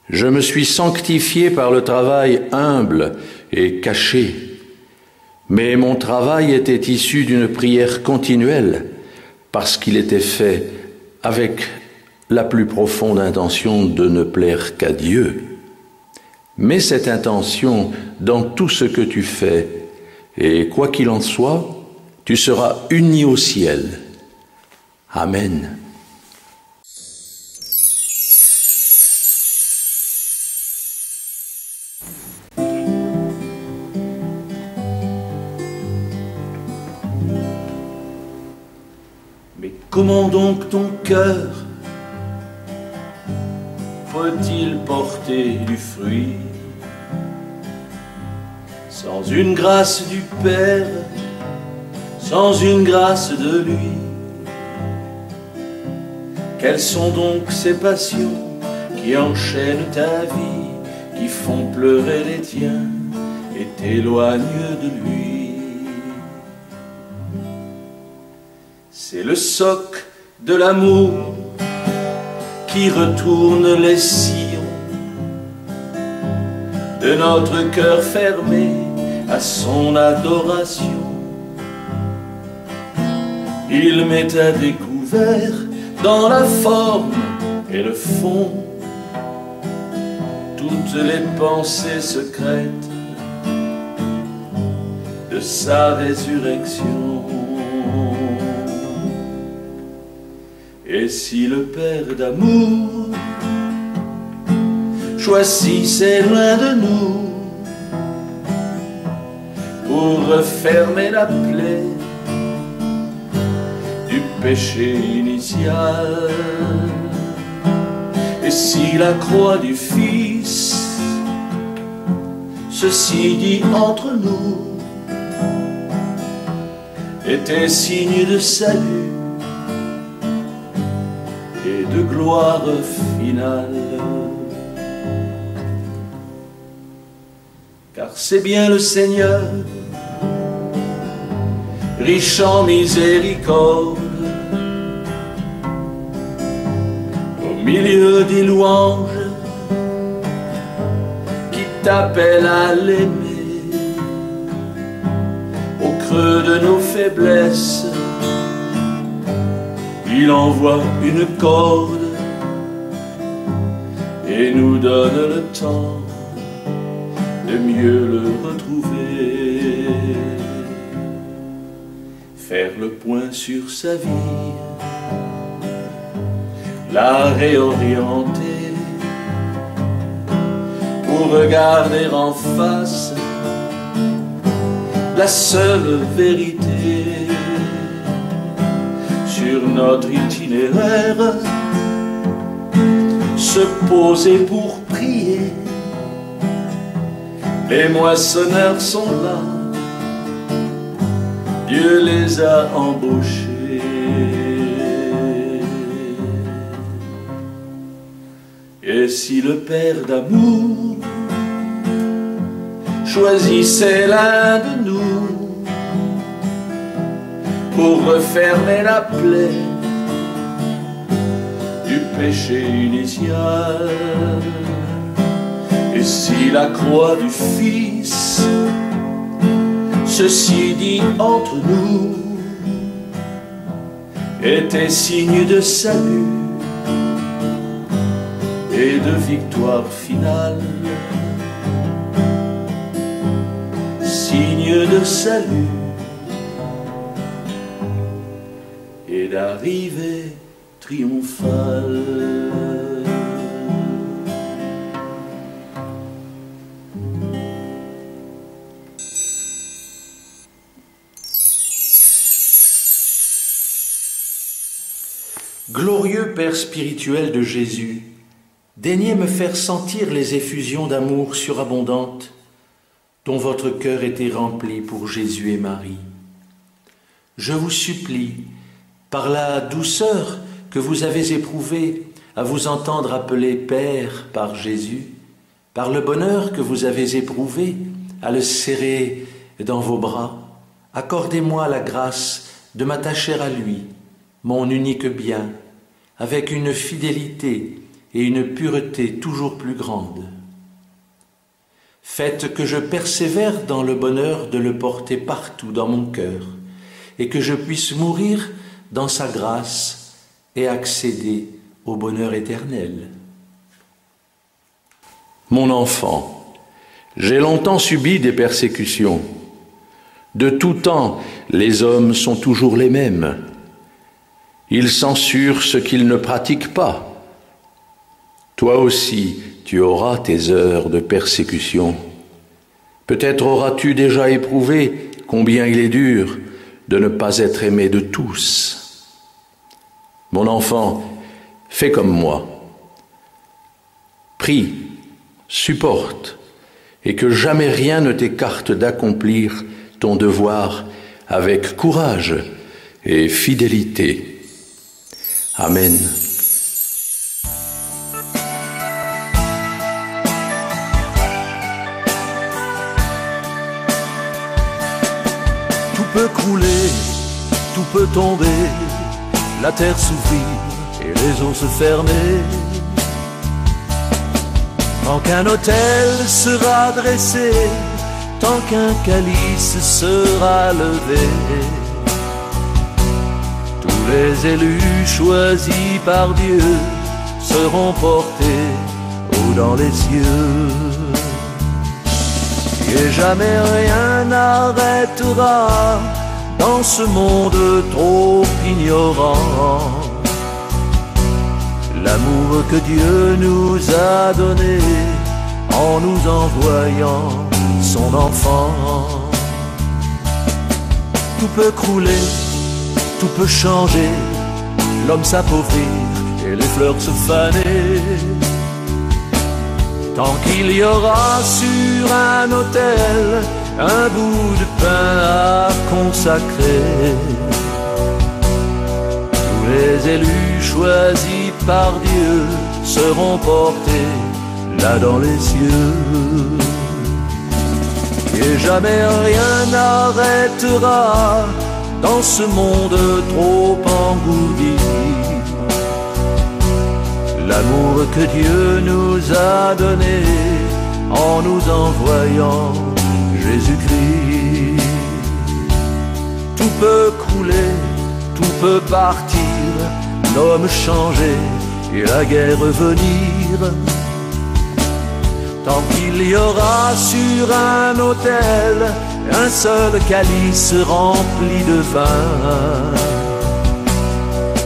je me suis sanctifié par le travail humble et caché, mais mon travail était issu d'une prière continuelle, parce qu'il était fait avec la plus profonde intention de ne plaire qu'à Dieu. Mets cette intention dans tout ce que tu fais, et quoi qu'il en soit, tu seras uni au ciel. Amen. Mais comment donc ton cœur peut-il porter du fruit sans une grâce du Père, sans une grâce de lui? Quelles sont donc ces passions qui enchaînent ta vie, qui font pleurer les tiens et t'éloignent de lui? C'est le soc de l'amour qui retourne les sillons de notre cœur fermé à son adoration. Il met à découvert dans la forme et le fond toutes les pensées secrètes de sa résurrection. Et si le Père d'amour choisissait loin de nous pour refermer la plaie du péché initial, et si la croix du Fils, ceci dit entre nous, était signe de salut et de gloire finale, car c'est bien le Seigneur, riche en miséricorde, au milieu des louanges, qui t'appelle à l'aimer, au creux de nos faiblesses. Il envoie une corde et nous donne le temps de mieux le retrouver. Faire le point sur sa vie, la réorienter pour regarder en face la seule vérité sur notre itinéraire, se poser pour prier. Les moissonneurs sont là, Dieu les a embauchés. Et si le Père d'amour choisissait l'un de nous pour refermer la plaie du péché initial, et si la croix du Fils, ceci dit entre nous, était signe de salut et de victoire finale, signe de salut et d'arrivée triomphale. Glorieux Père spirituel de Jésus, daignez me faire sentir les effusions d'amour surabondantes dont votre cœur était rempli pour Jésus et Marie. je vous supplie, par la douceur que vous avez éprouvée à vous entendre appeler Père par Jésus, par le bonheur que vous avez éprouvé à le serrer dans vos bras, accordez-moi la grâce de m'attacher à lui, mon unique bien, avec une fidélité et une pureté toujours plus grandes. Faites que je persévère dans le bonheur de le porter partout dans mon cœur et que je puisse mourir dans sa grâce et accéder au bonheur éternel. Mon enfant, j'ai longtemps subi des persécutions. De tout temps, les hommes sont toujours les mêmes. Ils censurent ce qu'ils ne pratiquent pas. Toi aussi, tu auras tes heures de persécution. Peut-être auras-tu déjà éprouvé combien il est dur de ne pas être aimé de tous. Mon enfant, fais comme moi. Prie, supporte, et que jamais rien ne t'écarte d'accomplir ton devoir avec courage et fidélité. Amen. Tout peut crouler, tout peut tomber, la terre s'ouvrir et les eaux se fermer. Tant qu'un autel sera dressé, tant qu'un calice sera levé, tous les élus choisis par Dieu seront portés haut dans les cieux. Et jamais rien n'arrêtera dans ce monde trop ignorant l'amour que Dieu nous a donné en nous envoyant son enfant. Tout peut crouler, tout peut changer, l'homme s'appauvrir et les fleurs se faner. Tant qu'il y aura sur un autel un bout de pain à consacrer, tous les élus choisis par Dieu seront portés là dans les cieux. Et jamais rien n'arrêtera dans ce monde trop engourdi l'amour que Dieu nous a donné en nous envoyant Jésus-Christ. Tout peut crouler, tout peut partir, l'homme changer et la guerre venir. Tant qu'il y aura sur un autel un seul calice rempli de vin,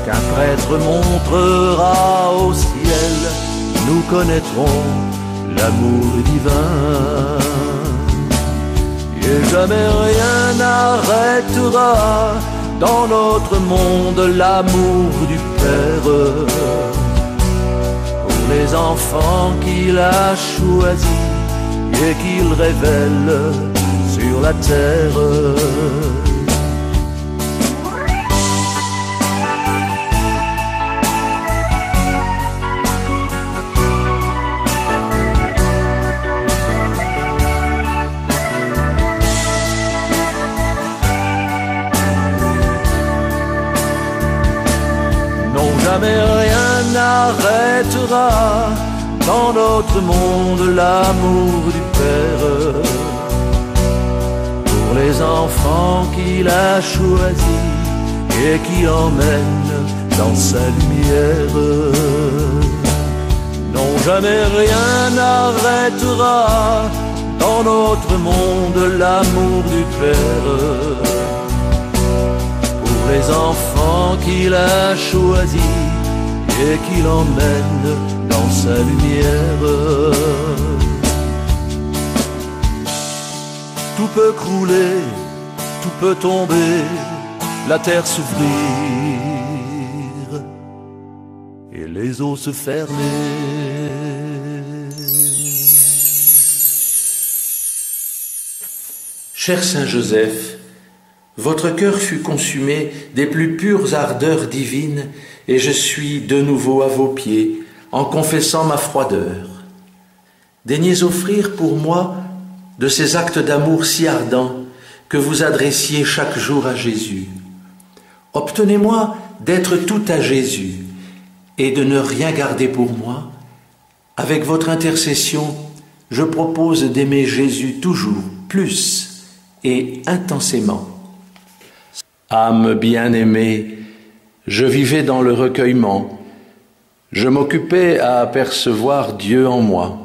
qu'un prêtre montrera au ciel, nous connaîtrons l'amour divin. Et jamais rien n'arrêtera dans notre monde l'amour du Père pour les enfants qu'il a choisis et qu'il révèle sur la terre. Jamais rien n'arrêtera dans notre monde l'amour du Père pour les enfants qu'il a choisis et qui emmène dans sa lumière. Non, jamais rien n'arrêtera dans notre monde l'amour du Père pour les enfants qu'il a choisis et qu'il emmène dans sa lumière. Tout peut crouler, tout peut tomber, la terre s'ouvrir et les eaux se fermer. Cher Saint Joseph, Votre cœur fut consumé des plus pures ardeurs divines, et je suis de nouveau à vos pieds, en confessant ma froideur. Daignez offrir pour moi de ces actes d'amour si ardents que vous adressiez chaque jour à Jésus. Obtenez-moi d'être tout à Jésus et de ne rien garder pour moi. Avec votre intercession, je propose d'aimer Jésus toujours plus et intensément. Âme bien-aimée, je vivais dans le recueillement, je m'occupais à apercevoir Dieu en moi.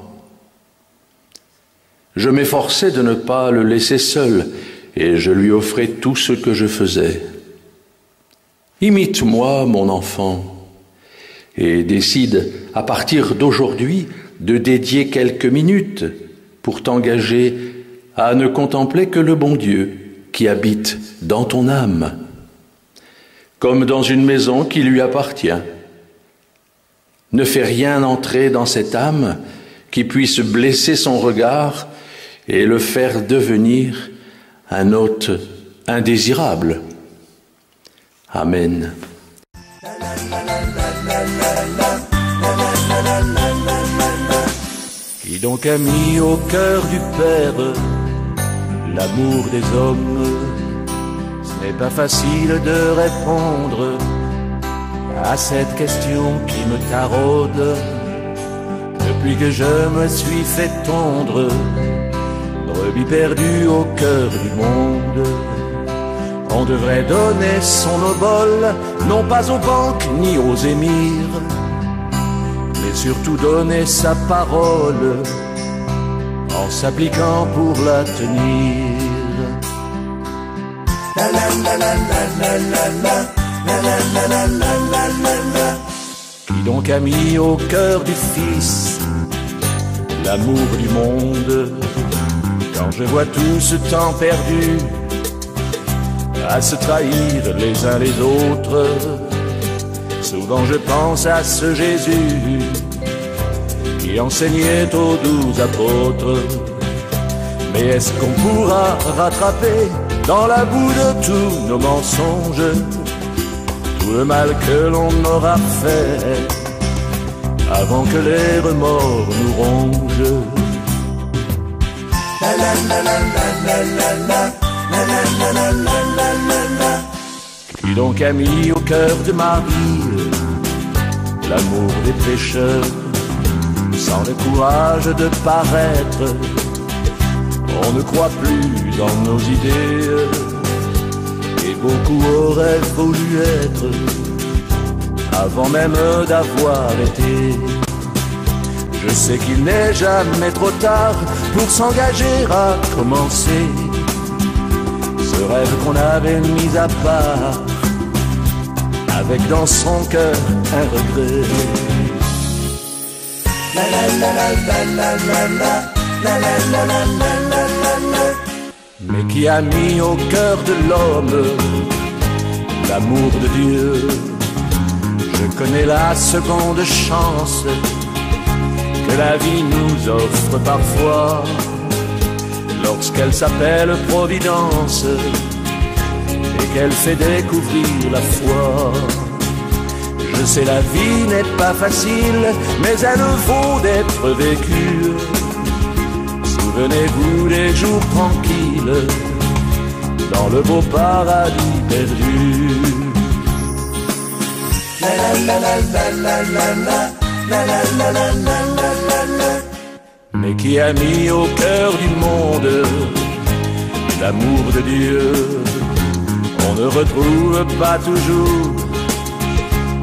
Je m'efforçais de ne pas le laisser seul, et je lui offrais tout ce que je faisais. Imite-moi, mon enfant, et décide, à partir d'aujourd'hui, de dédier quelques minutes pour t'engager à ne contempler que le bon Dieu qui habite dans ton âme, comme dans une maison qui lui appartient. Ne fais rien entrer dans cette âme qui puisse blesser son regard et le faire devenir un hôte indésirable. Amen. Qui donc a mis au cœur du Père l'amour des hommes? Ce n'est pas facile de répondre à cette question qui me taraude. Depuis que je me suis fait tondre, brebis perdue au cœur du monde, on devrait donner son obole, non pas aux banques ni aux émirs, mais surtout donner sa parole en s'appliquant pour la tenir. Qui donc a mis au cœur du Fils l'amour du monde? Quand je vois tout ce temps perdu à se trahir les uns les autres, souvent je pense à ce Jésus qui enseignait aux 12 apôtres. Mais est-ce qu'on pourra rattraper dans la boue de tous nos mensonges tout le mal que l'on aura fait avant que les remords nous rongent? Qui donc a mis au cœur de Marie l'amour des pécheurs, sans le courage de paraître? On ne croit plus dans nos idées, et beaucoup auraient voulu être avant même d'avoir été. Je sais qu'il n'est jamais trop tard pour s'engager à commencer ce rêve qu'on avait mis à part, avec dans son cœur un regret. Mais qui a mis au cœur de l'homme l'amour de Dieu? Je connais la seconde chance que la vie nous offre parfois, lorsqu'elle s'appelle Providence et qu'elle fait découvrir la foi. Je sais, la vie n'est pas facile, mais elle vaut d'être vécue. Souvenez-vous des jours tranquilles dans le beau paradis perdu. Mais qui a mis au cœur du monde l'amour de Dieu? On ne retrouve pas toujours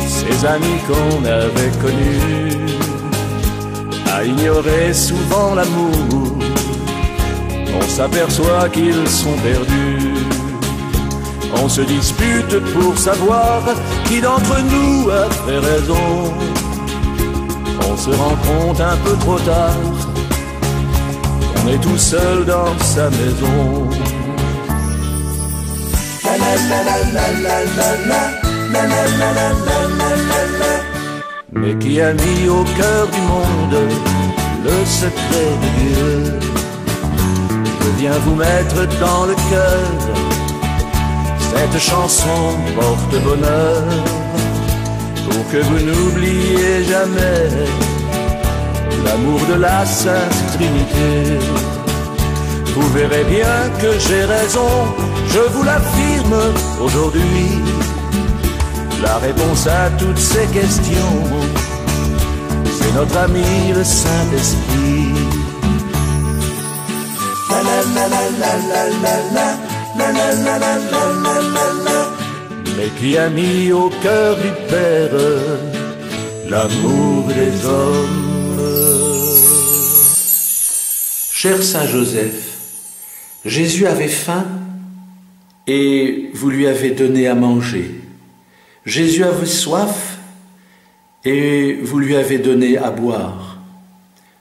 ces amis qu'on avait connus, à ignorer souvent l'amour. On s'aperçoit qu'ils sont perdus. On se dispute pour savoir qui d'entre nous a fait raison. On se rend compte un peu trop tard qu'on est tout seul dans sa maison. Mais qui a mis au cœur du monde le secret de Dieu? Je viens vous mettre dans le cœur Cette chanson porte bonheur pour que vous n'oubliez jamais l'amour de la Sainte Trinité. Vous verrez bien que j'ai raison, je vous l'affirme aujourd'hui. La réponse à toutes ces questions, c'est notre ami le Saint-Esprit. La la la la la la la la la la la la la la. Mais qui a mis au cœur du Père l'amour des hommes. Cher Saint Joseph, Jésus avait faim et vous lui avez donné à manger. Jésus avait soif et vous lui avez donné à boire.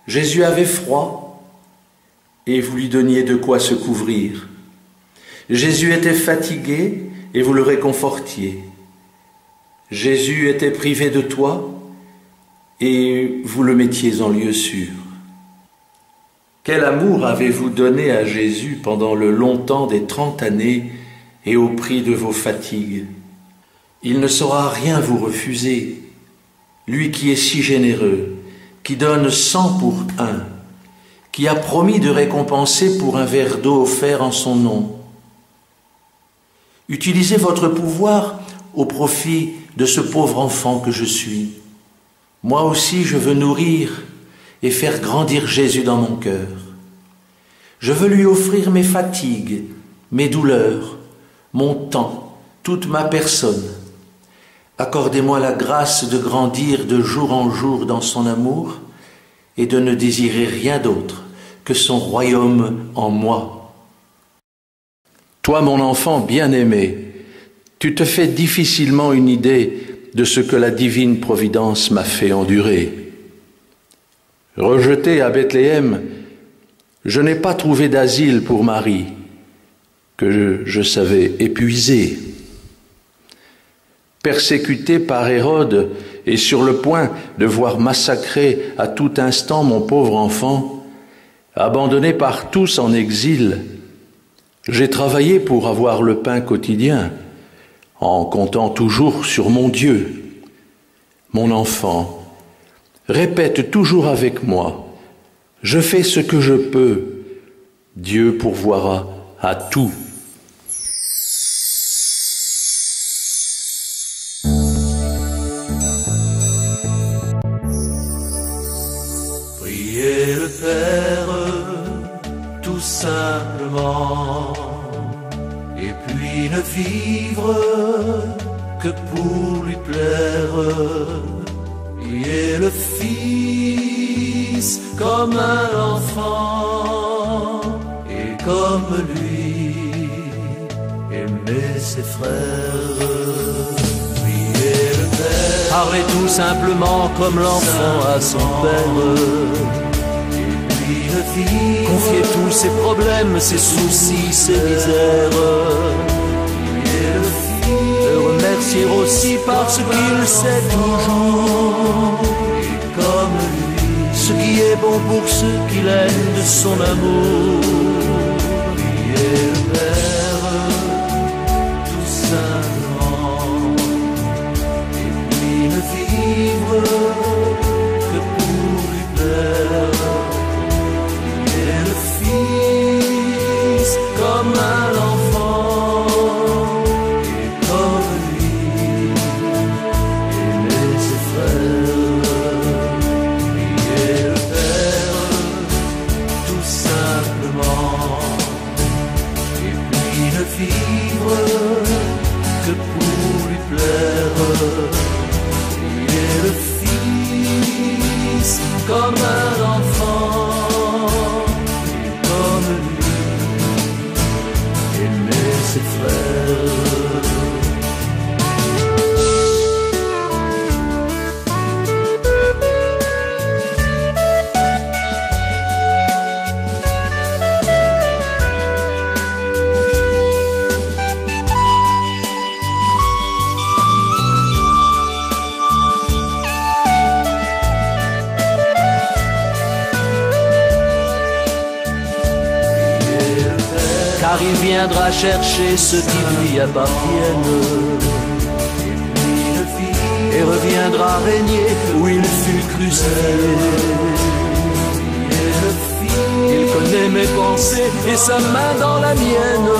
Jésus avait froid et vous lui donniez de quoi se couvrir. Jésus était fatigué et vous le réconfortiez. Jésus était privé de toit et vous le mettiez en lieu sûr. Quel amour avez-vous donné à Jésus pendant le long temps des 30 années et au prix de vos fatigues? Il ne saura rien vous refuser, lui qui est si généreux, qui donne 100 pour 1, qui a promis de récompenser pour un verre d'eau offert en son nom. Utilisez votre pouvoir au profit de ce pauvre enfant que je suis. Moi aussi, je veux nourrir et faire grandir Jésus dans mon cœur. Je veux lui offrir mes fatigues, mes douleurs, mon temps, toute ma personne. Accordez-moi la grâce de grandir de jour en jour dans son amour et de ne désirer rien d'autre que son royaume en moi. Toi, mon enfant bien-aimé, tu te fais difficilement une idée de ce que la divine providence m'a fait endurer. Rejeté à Bethléem, je n'ai pas trouvé d'asile pour Marie, que je savais épuisée. Persécuté par Hérode et sur le point de voir massacrer à tout instant mon pauvre enfant, abandonné par tous en exil, j'ai travaillé pour avoir le pain quotidien, en comptant toujours sur mon Dieu. Mon enfant, répète toujours avec moi, je fais ce que je peux, Dieu pourvoira à tout. Priez le Père, tout simplement, et puis ne vivre que pour lui plaire. Priez le Fils comme un enfant, et comme lui, aimer ses frères. Priez le Père, Parlez tout simplement comme l'enfant à son père. et puis le Fils, Confiez tous ses problèmes, ses soucis, ses misères. priez le Fils, Le remercier aussi parce qu'il sait toujours et comme lui, ce qui est bon pour ceux qu'il aime de son amour. priez le Père, tout simplement, et puis ne vivre que pour lui plaire. Priez le Fils comme un enfant, et comme lui, aimer ses frères. Priez le Père, tout simplement, car il viendra chercher ceux qui lui appartiennent et reviendra régner où il fut crucifié. Il connaît mes pensées et sa main dans la mienne.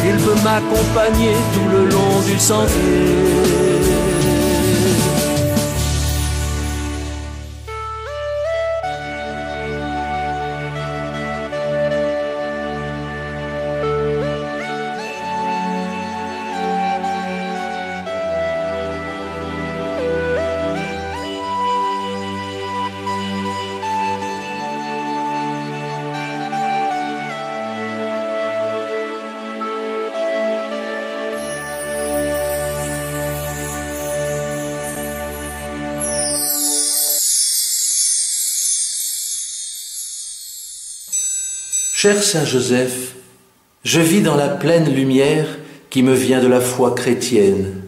Il peut m'accompagner tout le long du sentier. Cher Saint Joseph, je vis dans la pleine lumière qui me vient de la foi chrétienne.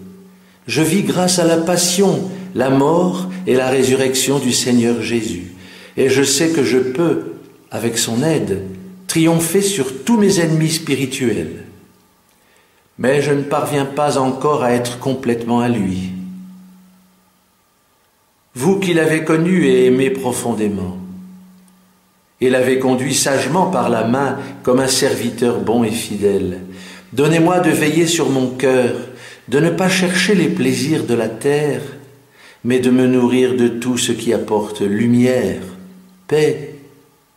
Je vis grâce à la passion, la mort et la résurrection du Seigneur Jésus. Et je sais que je peux, avec son aide, triompher sur tous mes ennemis spirituels. Mais je ne parviens pas encore à être complètement à lui. Vous qui l'avez connu et aimé profondément, et l'avez conduit sagement par la main comme un serviteur bon et fidèle. Donnez-moi de veiller sur mon cœur, de ne pas chercher les plaisirs de la terre, mais de me nourrir de tout ce qui apporte lumière, paix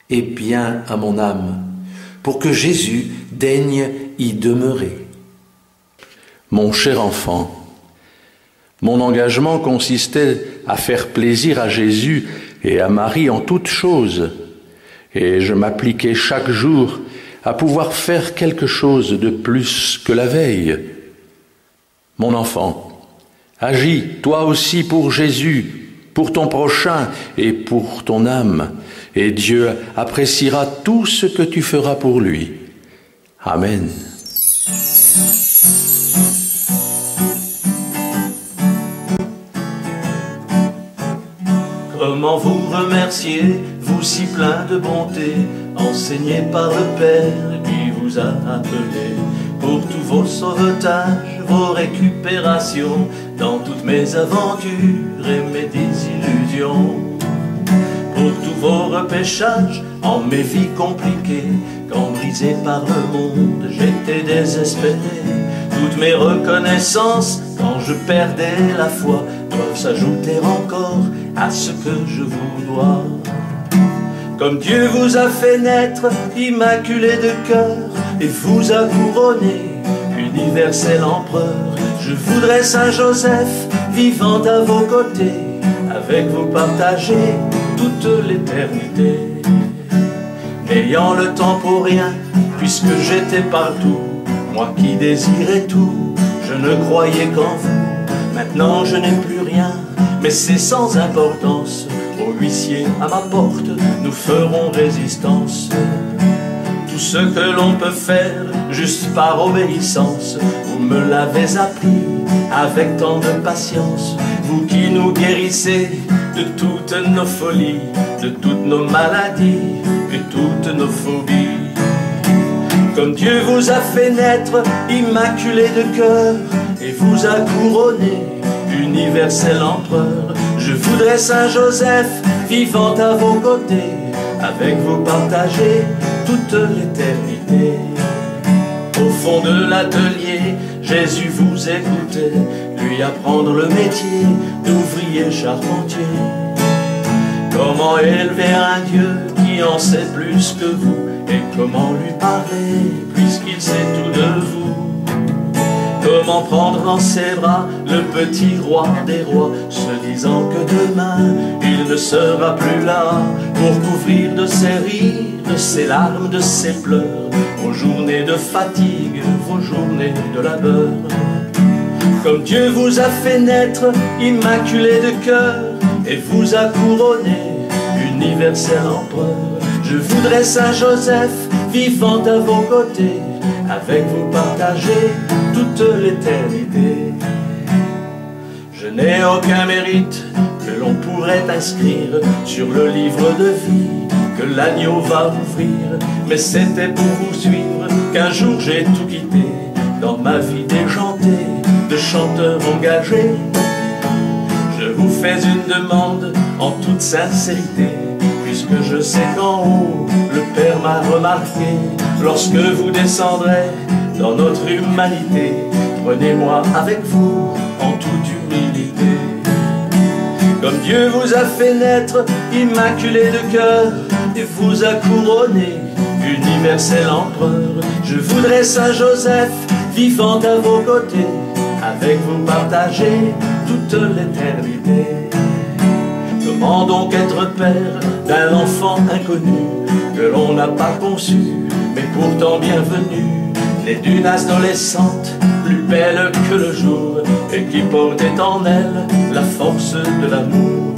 et bien à mon âme, pour que Jésus daigne y demeurer. Mon cher enfant, mon engagement consistait à faire plaisir à Jésus et à Marie en toutes choses, et je m'appliquais chaque jour à pouvoir faire quelque chose de plus que la veille. Mon enfant, agis toi aussi pour Jésus, pour ton prochain et pour ton âme, et Dieu appréciera tout ce que tu feras pour lui. Amen. Comment vous remercier, vous si plein de bonté, enseigné par le Père qui vous a appelé, pour tous vos sauvetages, vos récupérations, dans toutes mes aventures et mes désillusions, pour tous vos repêchages en mes vies compliquées, quand brisé par le monde, j'étais désespéré. Toutes mes reconnaissances, quand je perdais la foi, doivent s'ajouter encore à ce que je vous dois. Comme Dieu vous a fait naître, immaculé de cœur, et vous a couronné, universel empereur, je voudrais Saint Joseph, vivant à vos côtés, avec vous partager toute l'éternité. N'ayant le temps pour rien, puisque j'étais partout, moi qui désirais tout, je ne croyais qu'en vous. Maintenant je n'ai plus rien, mais c'est sans importance. Au huissier à ma porte, nous ferons résistance. Tout ce que l'on peut faire, juste par obéissance, vous me l'avez appris avec tant de patience. Vous qui nous guérissez de toutes nos folies, de toutes nos maladies et toutes nos phobies. Comme Dieu vous a fait naître, immaculé de cœur, et vous a couronné, universel empereur, je voudrais Saint Joseph, vivant à vos côtés, avec vous partager toute l'éternité. Au fond de l'atelier, Jésus vous écoutait, lui apprendre le métier d'ouvrier charpentier. Comment élever un Dieu qui en sait plus que vous, et comment lui parler puisqu'il sait tout de vous? Comment prendre dans ses bras le petit roi des rois, se disant que demain il ne sera plus là, pour couvrir de ses rires, de ses larmes, de ses pleurs, vos journées de fatigue, vos journées de labeur. Comme Dieu vous a fait naître, immaculé de cœur, et vous a couronné, universel empereur, je voudrais Saint Joseph, vivant à vos côtés, avec vous partager toute l'éternité. Je n'ai aucun mérite que l'on pourrait inscrire sur le livre de vie que l'agneau va ouvrir. Mais c'était pour vous suivre qu'un jour j'ai tout quitté, dans ma vie déjantée de chanteur engagé. Je vous fais une demande en toute sincérité, puisque je sais qu'en haut le Père m'a remarqué. Lorsque vous descendrez dans notre humanité, prenez-moi avec vous en toute humilité. Comme Dieu vous a fait naître immaculé de cœur et vous a couronné universel empereur, je voudrais Saint Joseph vivant à vos côtés, avec vous partager toute l'éternité. Comment donc être père d'un enfant inconnu que l'on n'a pas conçu, mais pourtant bienvenu, né d'une adolescente plus belle que le jour et qui portait en elle la force de l'amour.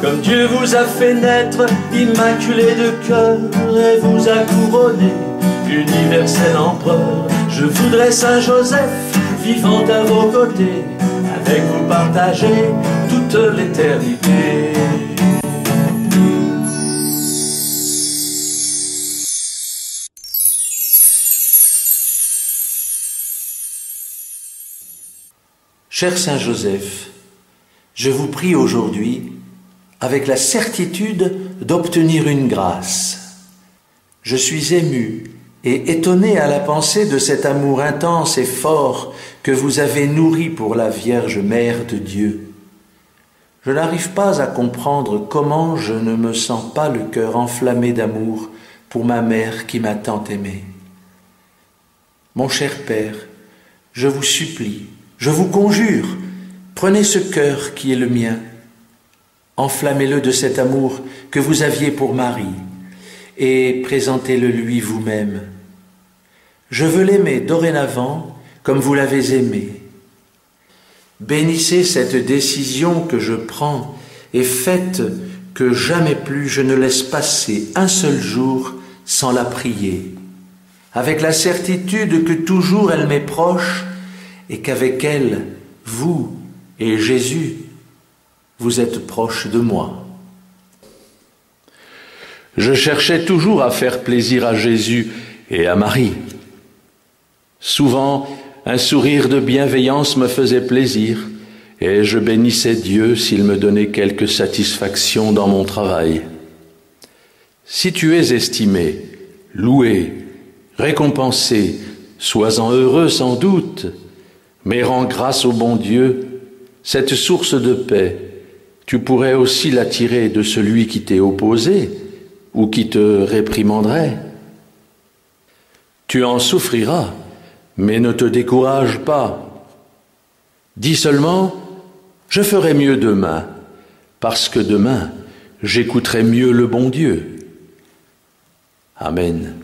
Comme Dieu vous a fait naître immaculé de cœur et vous a couronné universel empereur, je voudrais Saint Joseph vivant à vos côtés, avec vous partager toute l'éternité. Cher Saint Joseph, je vous prie aujourd'hui avec la certitude d'obtenir une grâce. Je suis ému et étonné à la pensée de cet amour intense et fort que vous avez nourri pour la Vierge Mère de Dieu. Je n'arrive pas à comprendre comment je ne me sens pas le cœur enflammé d'amour pour ma mère qui m'a tant aimé. Mon cher Père, je vous supplie, je vous conjure, prenez ce cœur qui est le mien, enflammez-le de cet amour que vous aviez pour Marie, et présentez-le lui vous-même. Je veux l'aimer dorénavant comme vous l'avez aimé. Bénissez cette décision que je prends et faites que jamais plus je ne laisse passer un seul jour sans la prier, avec la certitude que toujours elle m'est proche et qu'avec elle, vous et Jésus, vous êtes proches de moi. Je cherchais toujours à faire plaisir à Jésus et à Marie. Souvent, un sourire de bienveillance me faisait plaisir et je bénissais Dieu s'il me donnait quelque satisfaction dans mon travail. Si tu es estimé, loué, récompensé, sois-en heureux sans doute, mais rends grâce au bon Dieu, cette source de paix, tu pourrais aussi la tirer de celui qui t'est opposé ou qui te réprimanderait. Tu en souffriras, mais ne te décourage pas. Dis seulement, je ferai mieux demain, parce que demain, j'écouterai mieux le bon Dieu. Amen.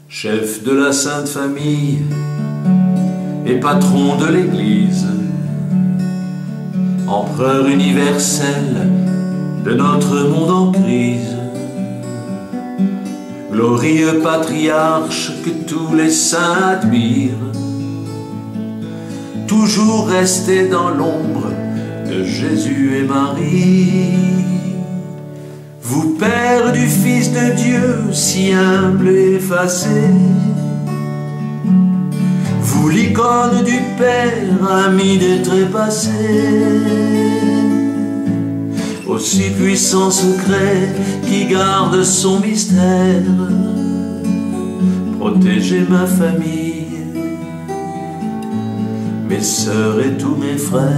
Chef de la Sainte Famille et patron de l'Église, empereur universel de notre monde en crise, glorieux patriarche que tous les saints admirent, toujours resté dans l'ombre de Jésus et Marie. Vous, Père du Fils de Dieu, si humble et effacé, vous, l'icône du Père, ami des trépassés, aussi puissant secret qui garde son mystère, protégez ma famille, mes sœurs et tous mes frères.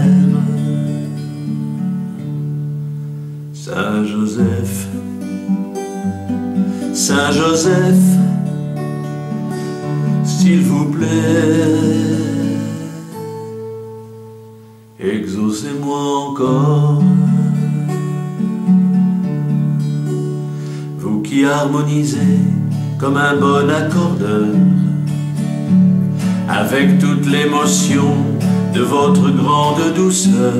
Saint Joseph, Saint Joseph, s'il vous plaît, exaucez-moi encore. Vous qui harmonisez comme un bon accordeur, avec toute l'émotion de votre grande douceur,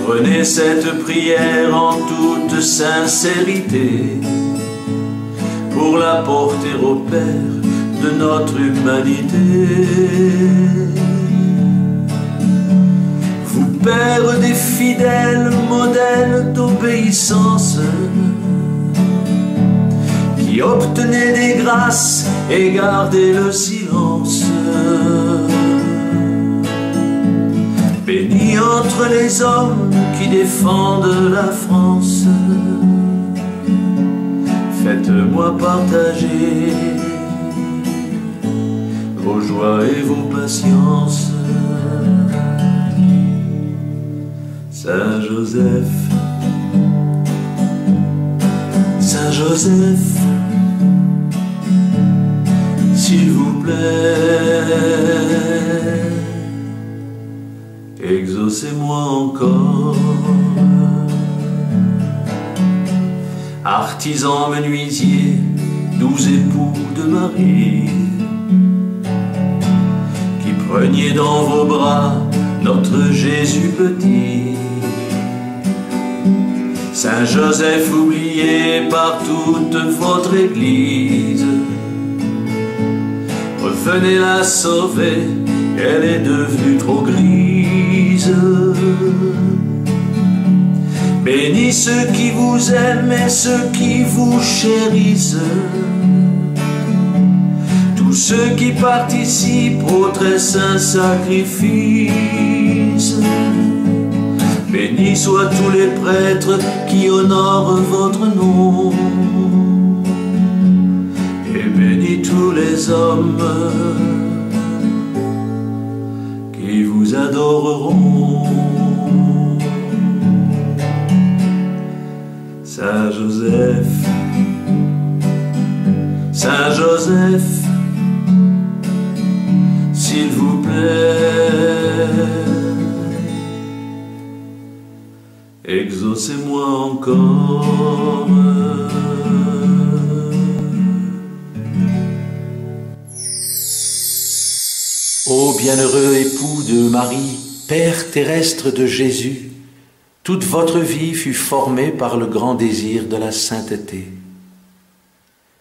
prenez cette prière en toute sincérité pour la porter au Père de notre humanité. Vous, père des fidèles, modèles d'obéissance, qui obtenez des grâces et gardez le silence. Bénis entre les hommes qui défendent la France, faites-moi partager vos joies et vos patiences. Saint Joseph, Saint Joseph, s'il vous plaît, exaucez-moi encore. Artisans, menuisiers, doux époux de Marie, qui preniez dans vos bras notre Jésus petit. Saint Joseph oublié par toute votre Église, revenez la sauver, elle est devenue trop grise. Bénis ceux qui vous aiment et ceux qui vous chérissent, tous ceux qui participent au très saint sacrifice. Bénis soient tous les prêtres qui honorent votre nom, et bénis tous les hommes qui vous adoreront. Saint Joseph, Saint Joseph, s'il vous plaît, exaucez-moi encore. Ô bienheureux époux de Marie, Père terrestre de Jésus, toute votre vie fut formée par le grand désir de la sainteté.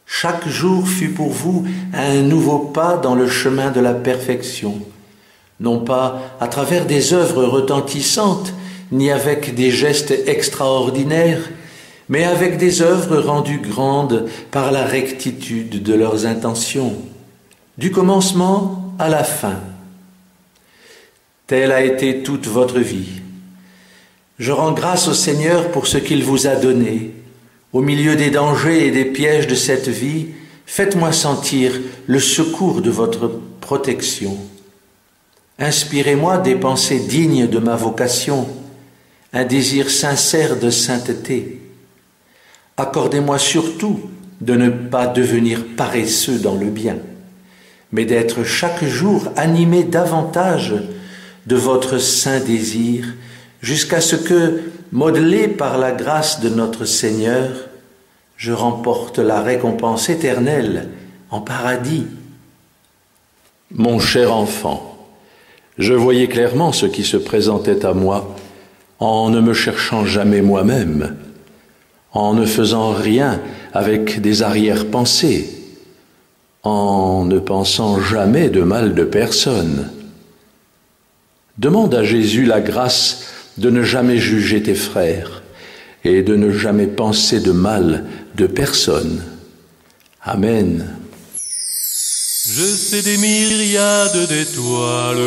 Chaque jour fut pour vous un nouveau pas dans le chemin de la perfection, non pas à travers des œuvres retentissantes, ni avec des gestes extraordinaires, mais avec des œuvres rendues grandes par la rectitude de leurs intentions, du commencement à la fin. Telle a été toute votre vie. Je rends grâce au Seigneur pour ce qu'il vous a donné. Au milieu des dangers et des pièges de cette vie, faites-moi sentir le secours de votre protection. Inspirez-moi des pensées dignes de ma vocation, un désir sincère de sainteté. Accordez-moi surtout de ne pas devenir paresseux dans le bien, mais d'être chaque jour animé davantage de votre saint désir, jusqu'à ce que, modelé par la grâce de notre Seigneur, je remporte la récompense éternelle en paradis. Mon cher enfant, je voyais clairement ce qui se présentait à moi en ne me cherchant jamais moi-même, en ne faisant rien avec des arrière-pensées, en ne pensant jamais de mal de personne. Demande à Jésus la grâce de ne jamais juger tes frères et de ne jamais penser de mal de personne. Amen. Je sais des myriades d'étoiles,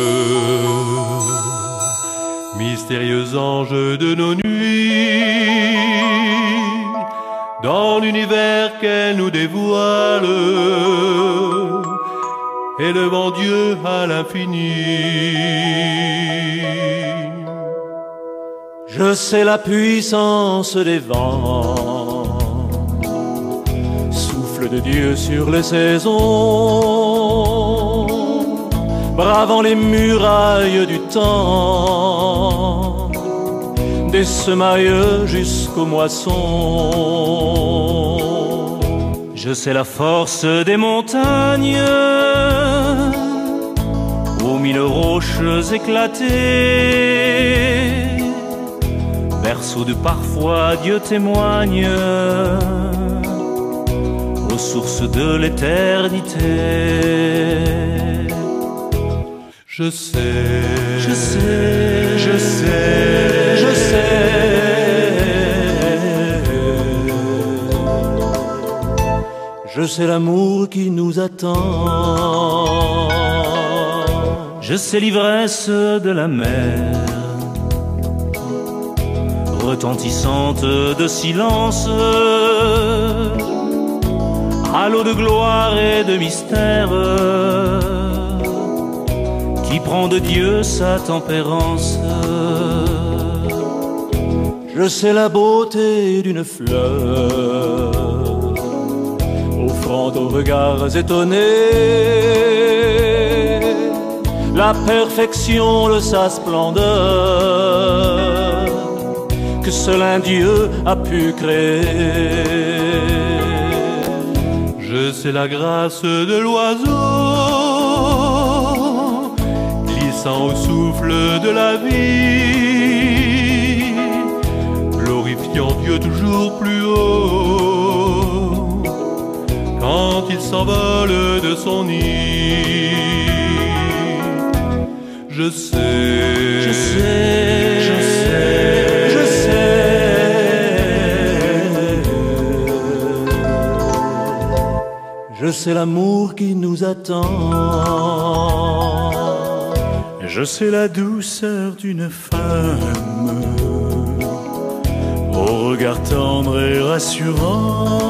mystérieux anges de nos nuits, dans l'univers qu'elles nous dévoilent, élevant Dieu à l'infini. Je sais la puissance des vents, souffle de Dieu sur les saisons, bravant les murailles du temps, des semailles jusqu'aux moissons. Je sais la force des montagnes, aux mille roches éclatées, berceau de parfois Dieu témoigne, au source de l'éternité. Je sais, je sais, je sais, je sais. Je sais l'amour qui nous attend. Je sais l'ivresse de la mer, retentissante de silence, halo de gloire et de mystère, qui prend de Dieu sa tempérance. Je sais la beauté d'une fleur, offrant aux regards étonnés la perfection de sa splendeur, que seul un Dieu a pu créer. Je sais la grâce de l'oiseau, glissant au souffle de la vie, glorifiant Dieu toujours plus haut, quand il s'envole de son nid. Je sais, je sais, je sais, je sais. Je sais l'amour qui nous attend. Je sais la douceur d'une femme, au regard tendre et rassurant,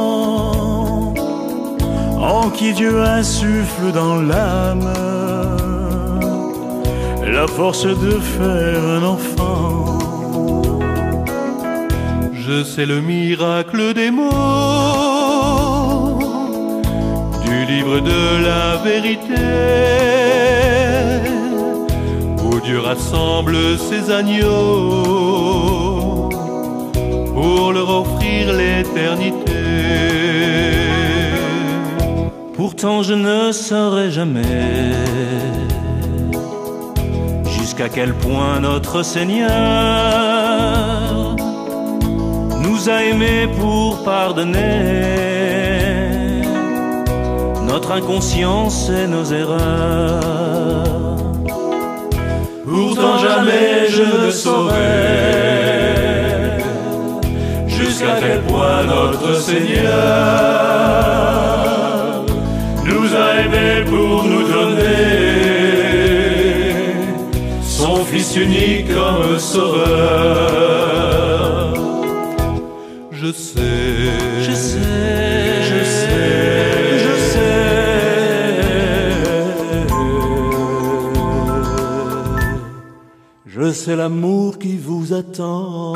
en qui Dieu insuffle dans l'âme la force de faire un enfant. Je sais le miracle des mots du livre de la vérité, où Dieu rassemble ses agneaux pour leur offrir l'éternité. Pourtant je ne saurais jamais jusqu'à quel point notre Seigneur nous a aimés pour pardonner notre inconscience et nos erreurs. Pourtant jamais je ne saurais jusqu'à quel point notre Seigneur nous a aimés pour nous donner son Fils unique comme sauveur. Je sais, je sais, je sais, je sais. Je sais l'amour qui vous attend.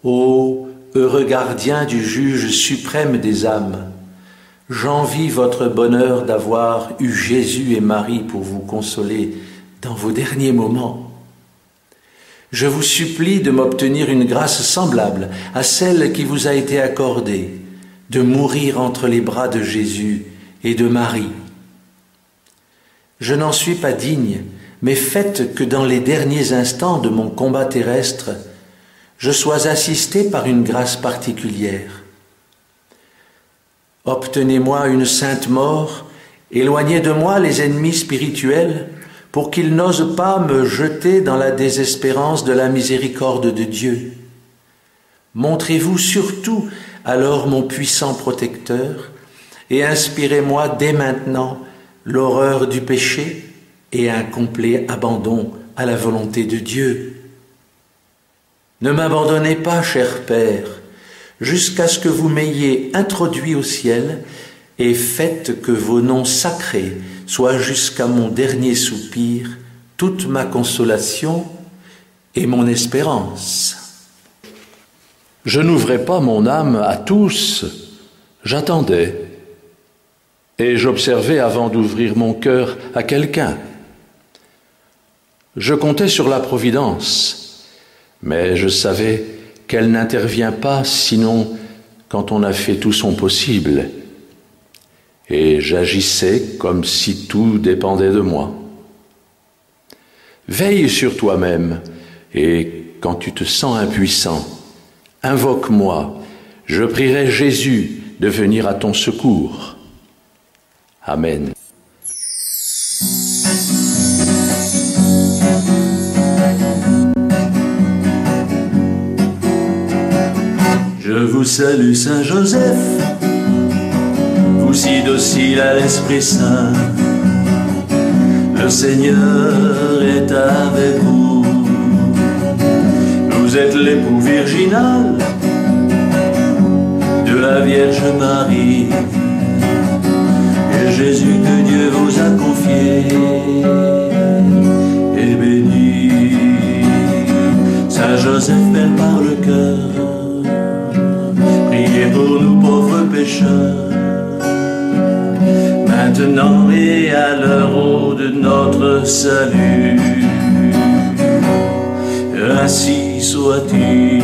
Ô heureux gardien du juge suprême des âmes, j'envie votre bonheur d'avoir eu Jésus et Marie pour vous consoler dans vos derniers moments. Je vous supplie de m'obtenir une grâce semblable à celle qui vous a été accordée, de mourir entre les bras de Jésus et de Marie. Je n'en suis pas digne, mais faites que dans les derniers instants de mon combat terrestre, je sois assisté par une grâce particulière. Obtenez-moi une sainte mort, éloignez de moi les ennemis spirituels, pour qu'ils n'osent pas me jeter dans la désespérance de la miséricorde de Dieu. Montrez-vous surtout alors mon puissant protecteur, et inspirez-moi dès maintenant l'horreur du péché et un complet abandon à la volonté de Dieu. Ne m'abandonnez pas, cher Père, jusqu'à ce que vous m'ayez introduit au ciel, et faites que vos noms sacrés soient jusqu'à mon dernier soupir toute ma consolation et mon espérance. Je n'ouvrais pas mon âme à tous, j'attendais, et j'observais avant d'ouvrir mon cœur à quelqu'un. Je comptais sur la providence, mais je savais qu'elle n'intervient pas sinon quand on a fait tout son possible. Et j'agissais comme si tout dépendait de moi. Veille sur toi-même, et quand tu te sens impuissant, invoque-moi, je prierai Jésus de venir à ton secours. Amen. Je vous salue Saint Joseph, vous si docile à l'Esprit Saint. Le Seigneur est avec vous. Vous êtes l'époux virginal de la Vierge Marie. Et Jésus que Dieu vous a confié est béni. Saint Joseph, Père par le cœur, priez pour nous pauvres pécheurs, maintenant et à l'heure de notre salut. Ainsi soit-il.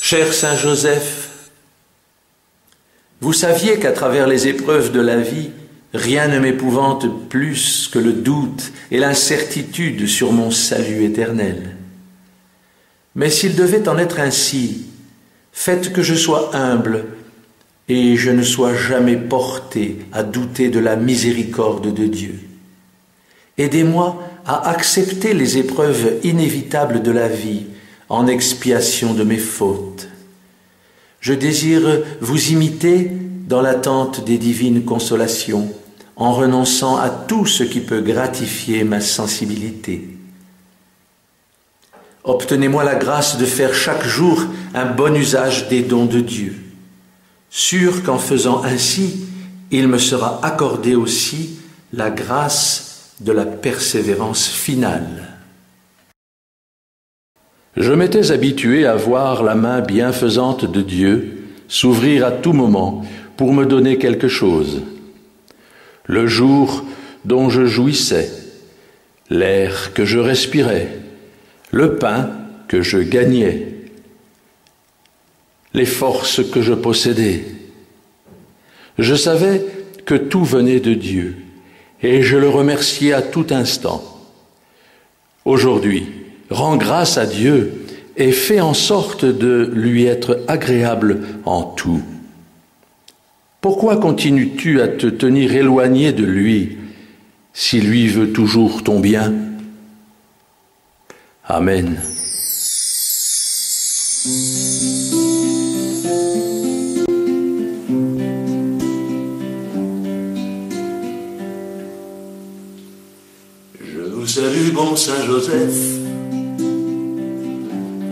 Cher Saint Joseph, vous saviez qu'à travers les épreuves de la vie, rien ne m'épouvante plus que le doute et l'incertitude sur mon salut éternel. Mais s'il devait en être ainsi, faites que je sois humble et je ne sois jamais porté à douter de la miséricorde de Dieu. Aidez-moi à accepter les épreuves inévitables de la vie en expiation de mes fautes. Je désire vous imiter dans l'attente des divines consolations, en renonçant à tout ce qui peut gratifier ma sensibilité. Obtenez-moi la grâce de faire chaque jour un bon usage des dons de Dieu, sûr qu'en faisant ainsi, il me sera accordé aussi la grâce de la persévérance finale. Je m'étais habitué à voir la main bienfaisante de Dieu s'ouvrir à tout moment pour me donner quelque chose. Le jour dont je jouissais, l'air que je respirais, le pain que je gagnais, les forces que je possédais. Je savais que tout venait de Dieu et je le remerciais à tout instant. Aujourd'hui, rends grâce à Dieu et fais en sorte de lui être agréable en tout. Pourquoi continues-tu à te tenir éloigné de lui si lui veut toujours ton bien? Amen. Je vous salue, bon Saint Joseph,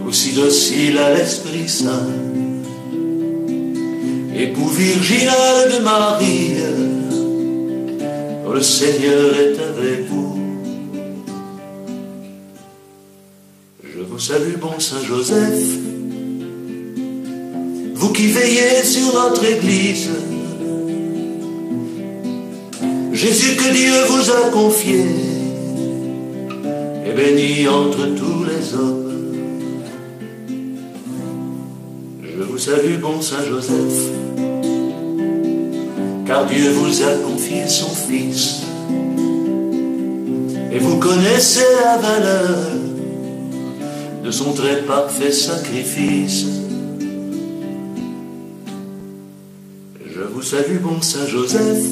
aussi docile à l'Esprit Saint, époux virginal de Marie, le Seigneur est avec vous. Je vous salue, bon Saint Joseph, vous qui veillez sur notre Église, Jésus que Dieu vous a confié est béni entre tous les hommes. Je vous salue, bon Saint Joseph, car Dieu vous a confié son Fils, et vous connaissez la valeur de son très parfait sacrifice. Je vous salue, bon Saint Joseph,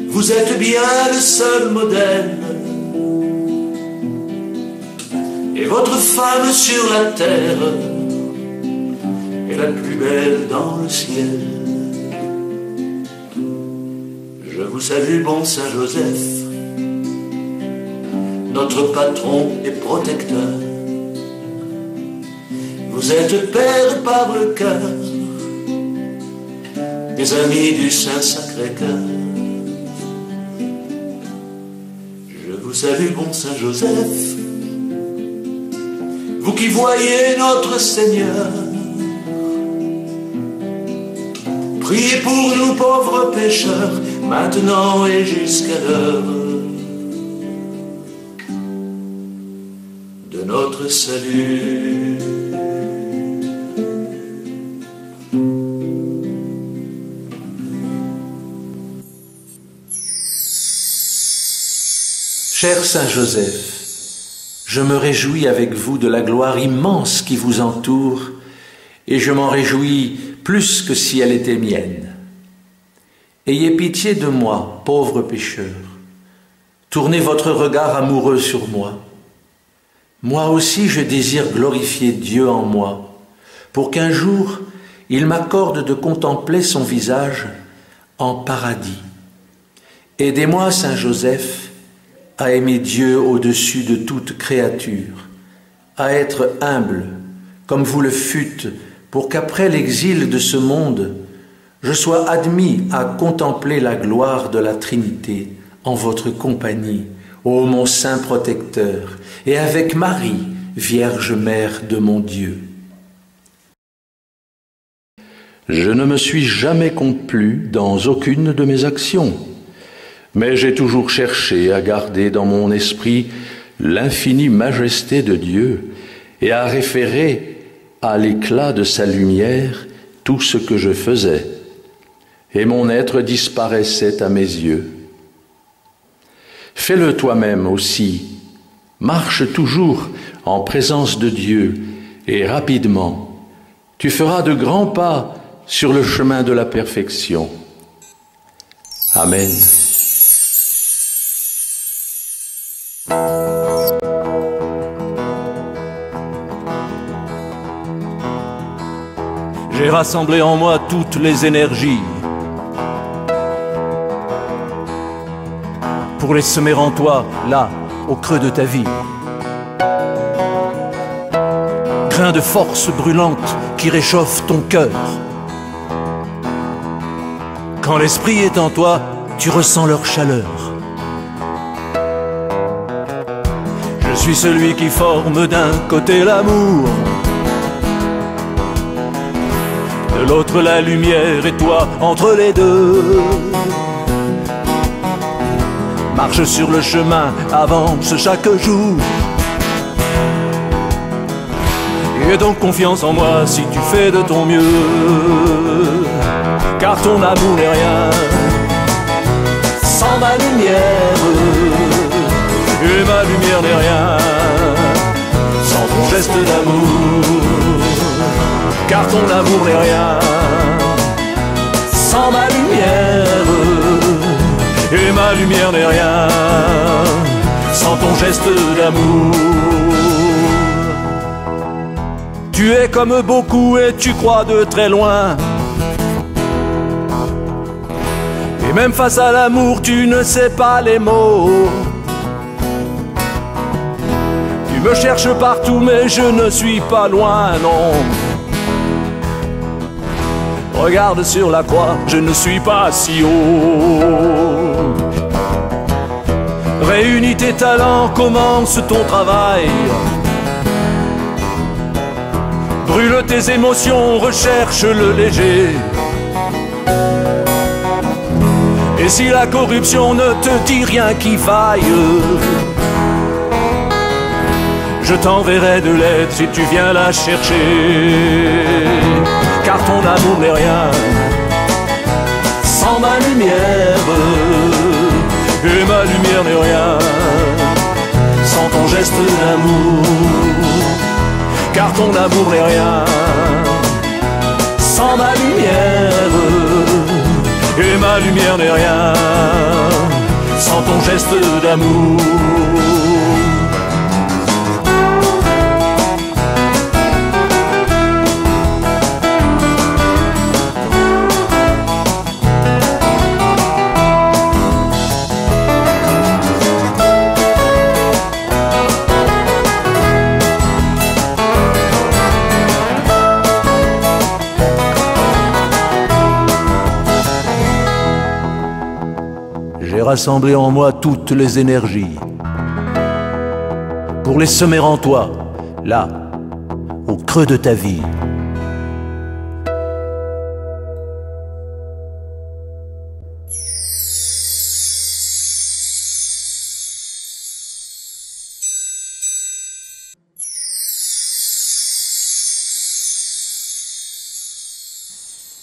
vous êtes bien le seul modèle, et votre femme sur la terre est la plus belle dans le ciel. Je vous salue, bon Saint Joseph, notre patron et protecteur. Vous êtes père par le cœur, des amis du Saint-Sacré-Cœur. Je vous salue, bon Saint Joseph, vous qui voyez notre Seigneur, priez pour nous pauvres pécheurs, maintenant et jusqu'à l'heure de notre salut. Cher Saint Joseph, je me réjouis avec vous de la gloire immense qui vous entoure, et je m'en réjouis plus que si elle était mienne. Ayez pitié de moi, pauvre pécheur. Tournez votre regard amoureux sur moi. Moi aussi je désire glorifier Dieu en moi, pour qu'un jour il m'accorde de contempler son visage en paradis. Aidez-moi, Saint Joseph, à aimer Dieu au-dessus de toute créature, à être humble comme vous le fûtes, pour qu'après l'exil de ce monde, je sois admis à contempler la gloire de la Trinité en votre compagnie, ô mon saint protecteur, et avec Marie, Vierge Mère de mon Dieu. Je ne me suis jamais complu dans aucune de mes actions, mais j'ai toujours cherché à garder dans mon esprit l'infinie majesté de Dieu et à référer à l'éclat de sa lumière tout ce que je faisais, et mon être disparaissait à mes yeux. Fais-le toi-même aussi, marche toujours en présence de Dieu, et rapidement, tu feras de grands pas sur le chemin de la perfection. Amen. J'ai rassemblé en moi toutes les énergies pour les semer en toi, là, au creux de ta vie. Grains de force brûlante qui réchauffent ton cœur. Quand l'esprit est en toi, tu ressens leur chaleur. Je suis celui qui forme d'un côté l'amour, de l'autre la lumière, et toi entre les deux. Marche sur le chemin, avance chaque jour. Aie donc confiance en moi si tu fais de ton mieux, car ton amour n'est rien sans ma lumière, et ma lumière n'est rien sans ton geste d'amour. Car ton amour n'est rien sans ma lumière, et ma lumière n'est rien sans ton geste d'amour. Tu es comme beaucoup et tu crois de très loin, et même face à l'amour tu ne sais pas les mots. Tu me cherches partout mais je ne suis pas loin, non. Regarde sur la croix, je ne suis pas si haut. Réunis tes talents, commence ton travail. Brûle tes émotions, recherche le léger. Et si la corruption ne te dit rien qui faille, je t'enverrai de l'aide si tu viens la chercher. Car ton amour n'est rien sans ma lumière, et ma lumière n'est rien sans ton geste d'amour. Car ton amour n'est rien sans ma lumière, et ma lumière n'est rien sans ton geste d'amour. J'ai rassemblé en moi toutes les énergies pour les semer en toi, là, au creux de ta vie.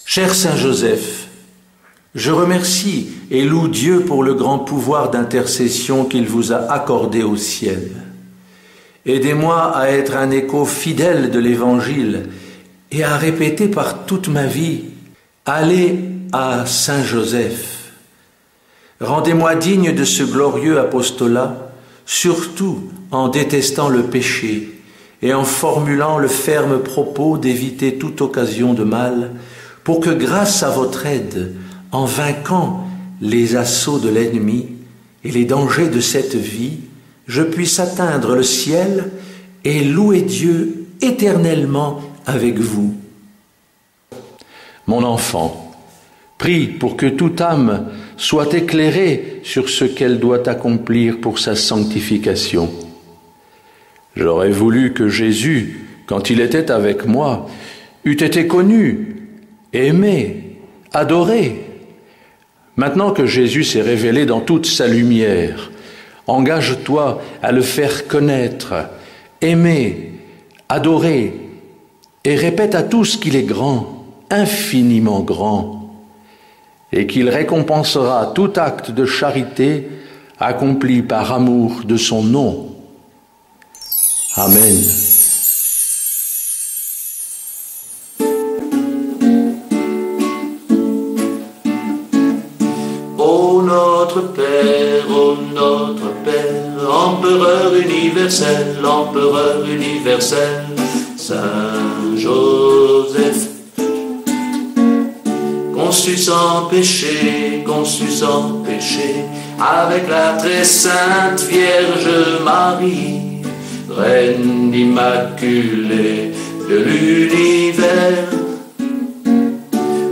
Cher Saint Joseph, je remercie et loue Dieu pour le grand pouvoir d'intercession qu'il vous a accordé au ciel. Aidez-moi à être un écho fidèle de l'Évangile et à répéter par toute ma vie « Allez à Saint Joseph ». Rendez-moi digne de ce glorieux apostolat, surtout en détestant le péché et en formulant le ferme propos d'éviter toute occasion de mal, pour que grâce à votre aide, en vainquant les assauts de l'ennemi et les dangers de cette vie, je puisse atteindre le ciel et louer Dieu éternellement avec vous. Mon enfant, prie pour que toute âme soit éclairée sur ce qu'elle doit accomplir pour sa sanctification. J'aurais voulu que Jésus, quand il était avec moi, eût été connu, aimé, adoré. Maintenant que Jésus s'est révélé dans toute sa lumière, engage-toi à le faire connaître, aimer, adorer, et répète à tous qu'il est grand, infiniment grand, et qu'il récompensera tout acte de charité accompli par amour de son nom. Amen. Notre Père, empereur universel, Saint Joseph, conçu sans péché, avec la très sainte Vierge Marie, Reine immaculée de l'univers.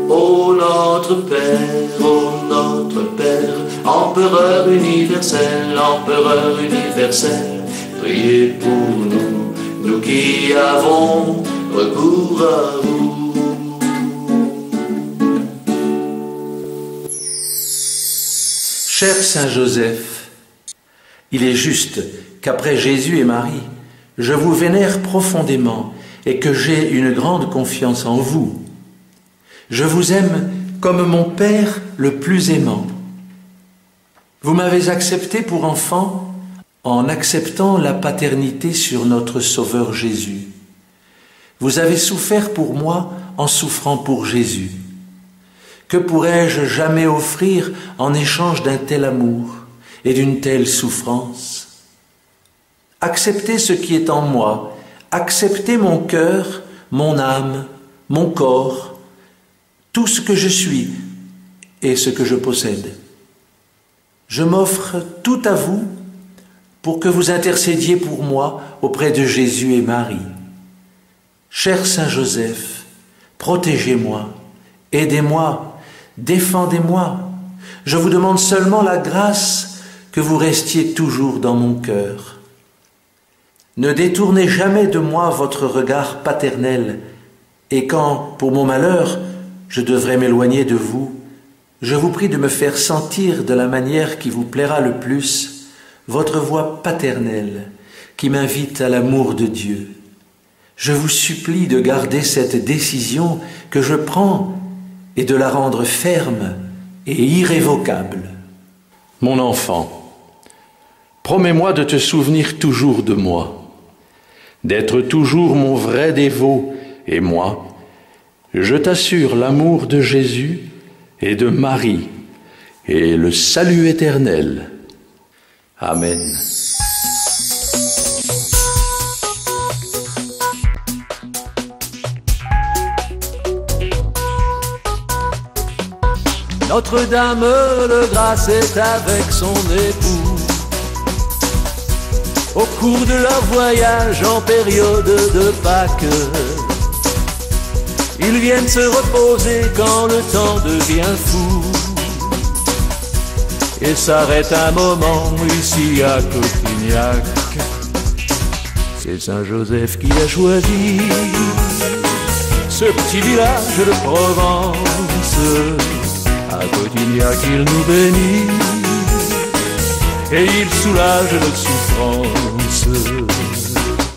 Ô notre Père, empereur universel, priez pour nous, nous qui avons recours à vous. Cher Saint Joseph, il est juste qu'après Jésus et Marie, je vous vénère profondément et que j'ai une grande confiance en vous. Je vous aime comme mon Père le plus aimant. Vous m'avez accepté pour enfant en acceptant la paternité sur notre Sauveur Jésus. Vous avez souffert pour moi en souffrant pour Jésus. Que pourrais-je jamais offrir en échange d'un tel amour et d'une telle souffrance? Acceptez ce qui est en moi, acceptez mon cœur, mon âme, mon corps, tout ce que je suis et ce que je possède. Je m'offre tout à vous pour que vous intercédiez pour moi auprès de Jésus et Marie. Cher Saint Joseph, protégez-moi, aidez-moi, défendez-moi. Je vous demande seulement la grâce que vous restiez toujours dans mon cœur. Ne détournez jamais de moi votre regard paternel, et quand, pour mon malheur, je devrais m'éloigner de vous, je vous prie de me faire sentir de la manière qui vous plaira le plus votre voix paternelle qui m'invite à l'amour de Dieu. Je vous supplie de garder cette décision que je prends et de la rendre ferme et irrévocable. Mon enfant, promets-moi de te souvenir toujours de moi, d'être toujours mon vrai dévot, et moi, je t'assure l'amour de Jésus et de Marie, et le salut éternel. Amen. Notre-Dame de grâce est avec son époux. Au cours de leur voyage en période de Pâques, ils viennent se reposer quand le temps devient fou. Et s'arrête un moment ici à Cotignac. c'est Saint-Joseph qui a choisi ce petit village de Provence. À Cotignac il nous bénit et il soulage nos souffrances.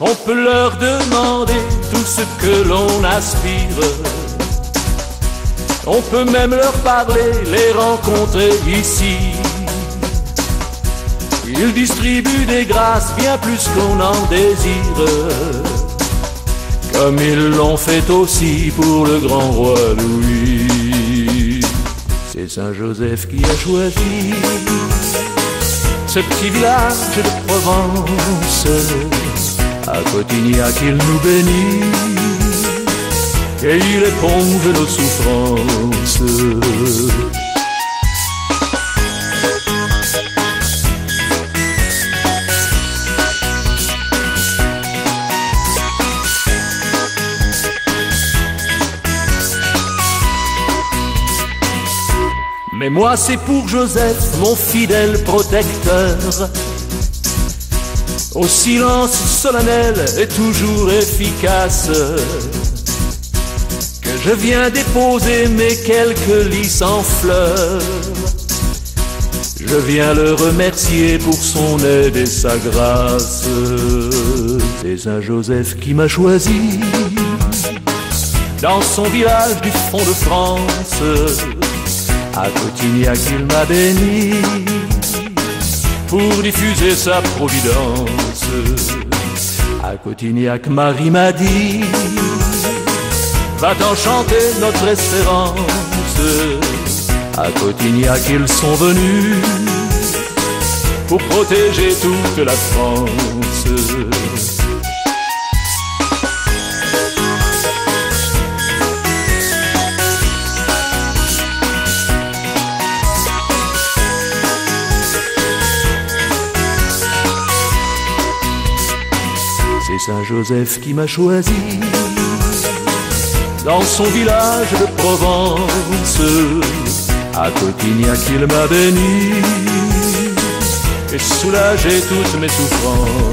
On peut leur demander tout ce que l'on aspire. On peut même leur parler, les rencontrer ici. Ils distribuent des grâces bien plus qu'on en désire, comme ils l'ont fait aussi pour le grand roi Louis. C'est Saint-Joseph qui a choisi ce petit village de Provence. À Cotignac il nous bénit et il éponge nos souffrances. Mais moi c'est pour Joseph, mon fidèle protecteur, au silence solennel et toujours efficace, que je viens déposer mes quelques lys sans fleurs. Je viens le remercier pour son aide et sa grâce. C'est Saint-Joseph qui m'a choisi dans son village du fond de France. À Cotignac il m'a béni pour diffuser sa providence. À Cotignac Marie m'a dit, va-t'en chanter notre espérance. À Cotignac ils sont venus pour protéger toute la France. C'est Saint-Joseph qui m'a choisi dans son village de Provence. À Cotignac il m'a béni et soulagé toutes mes souffrances.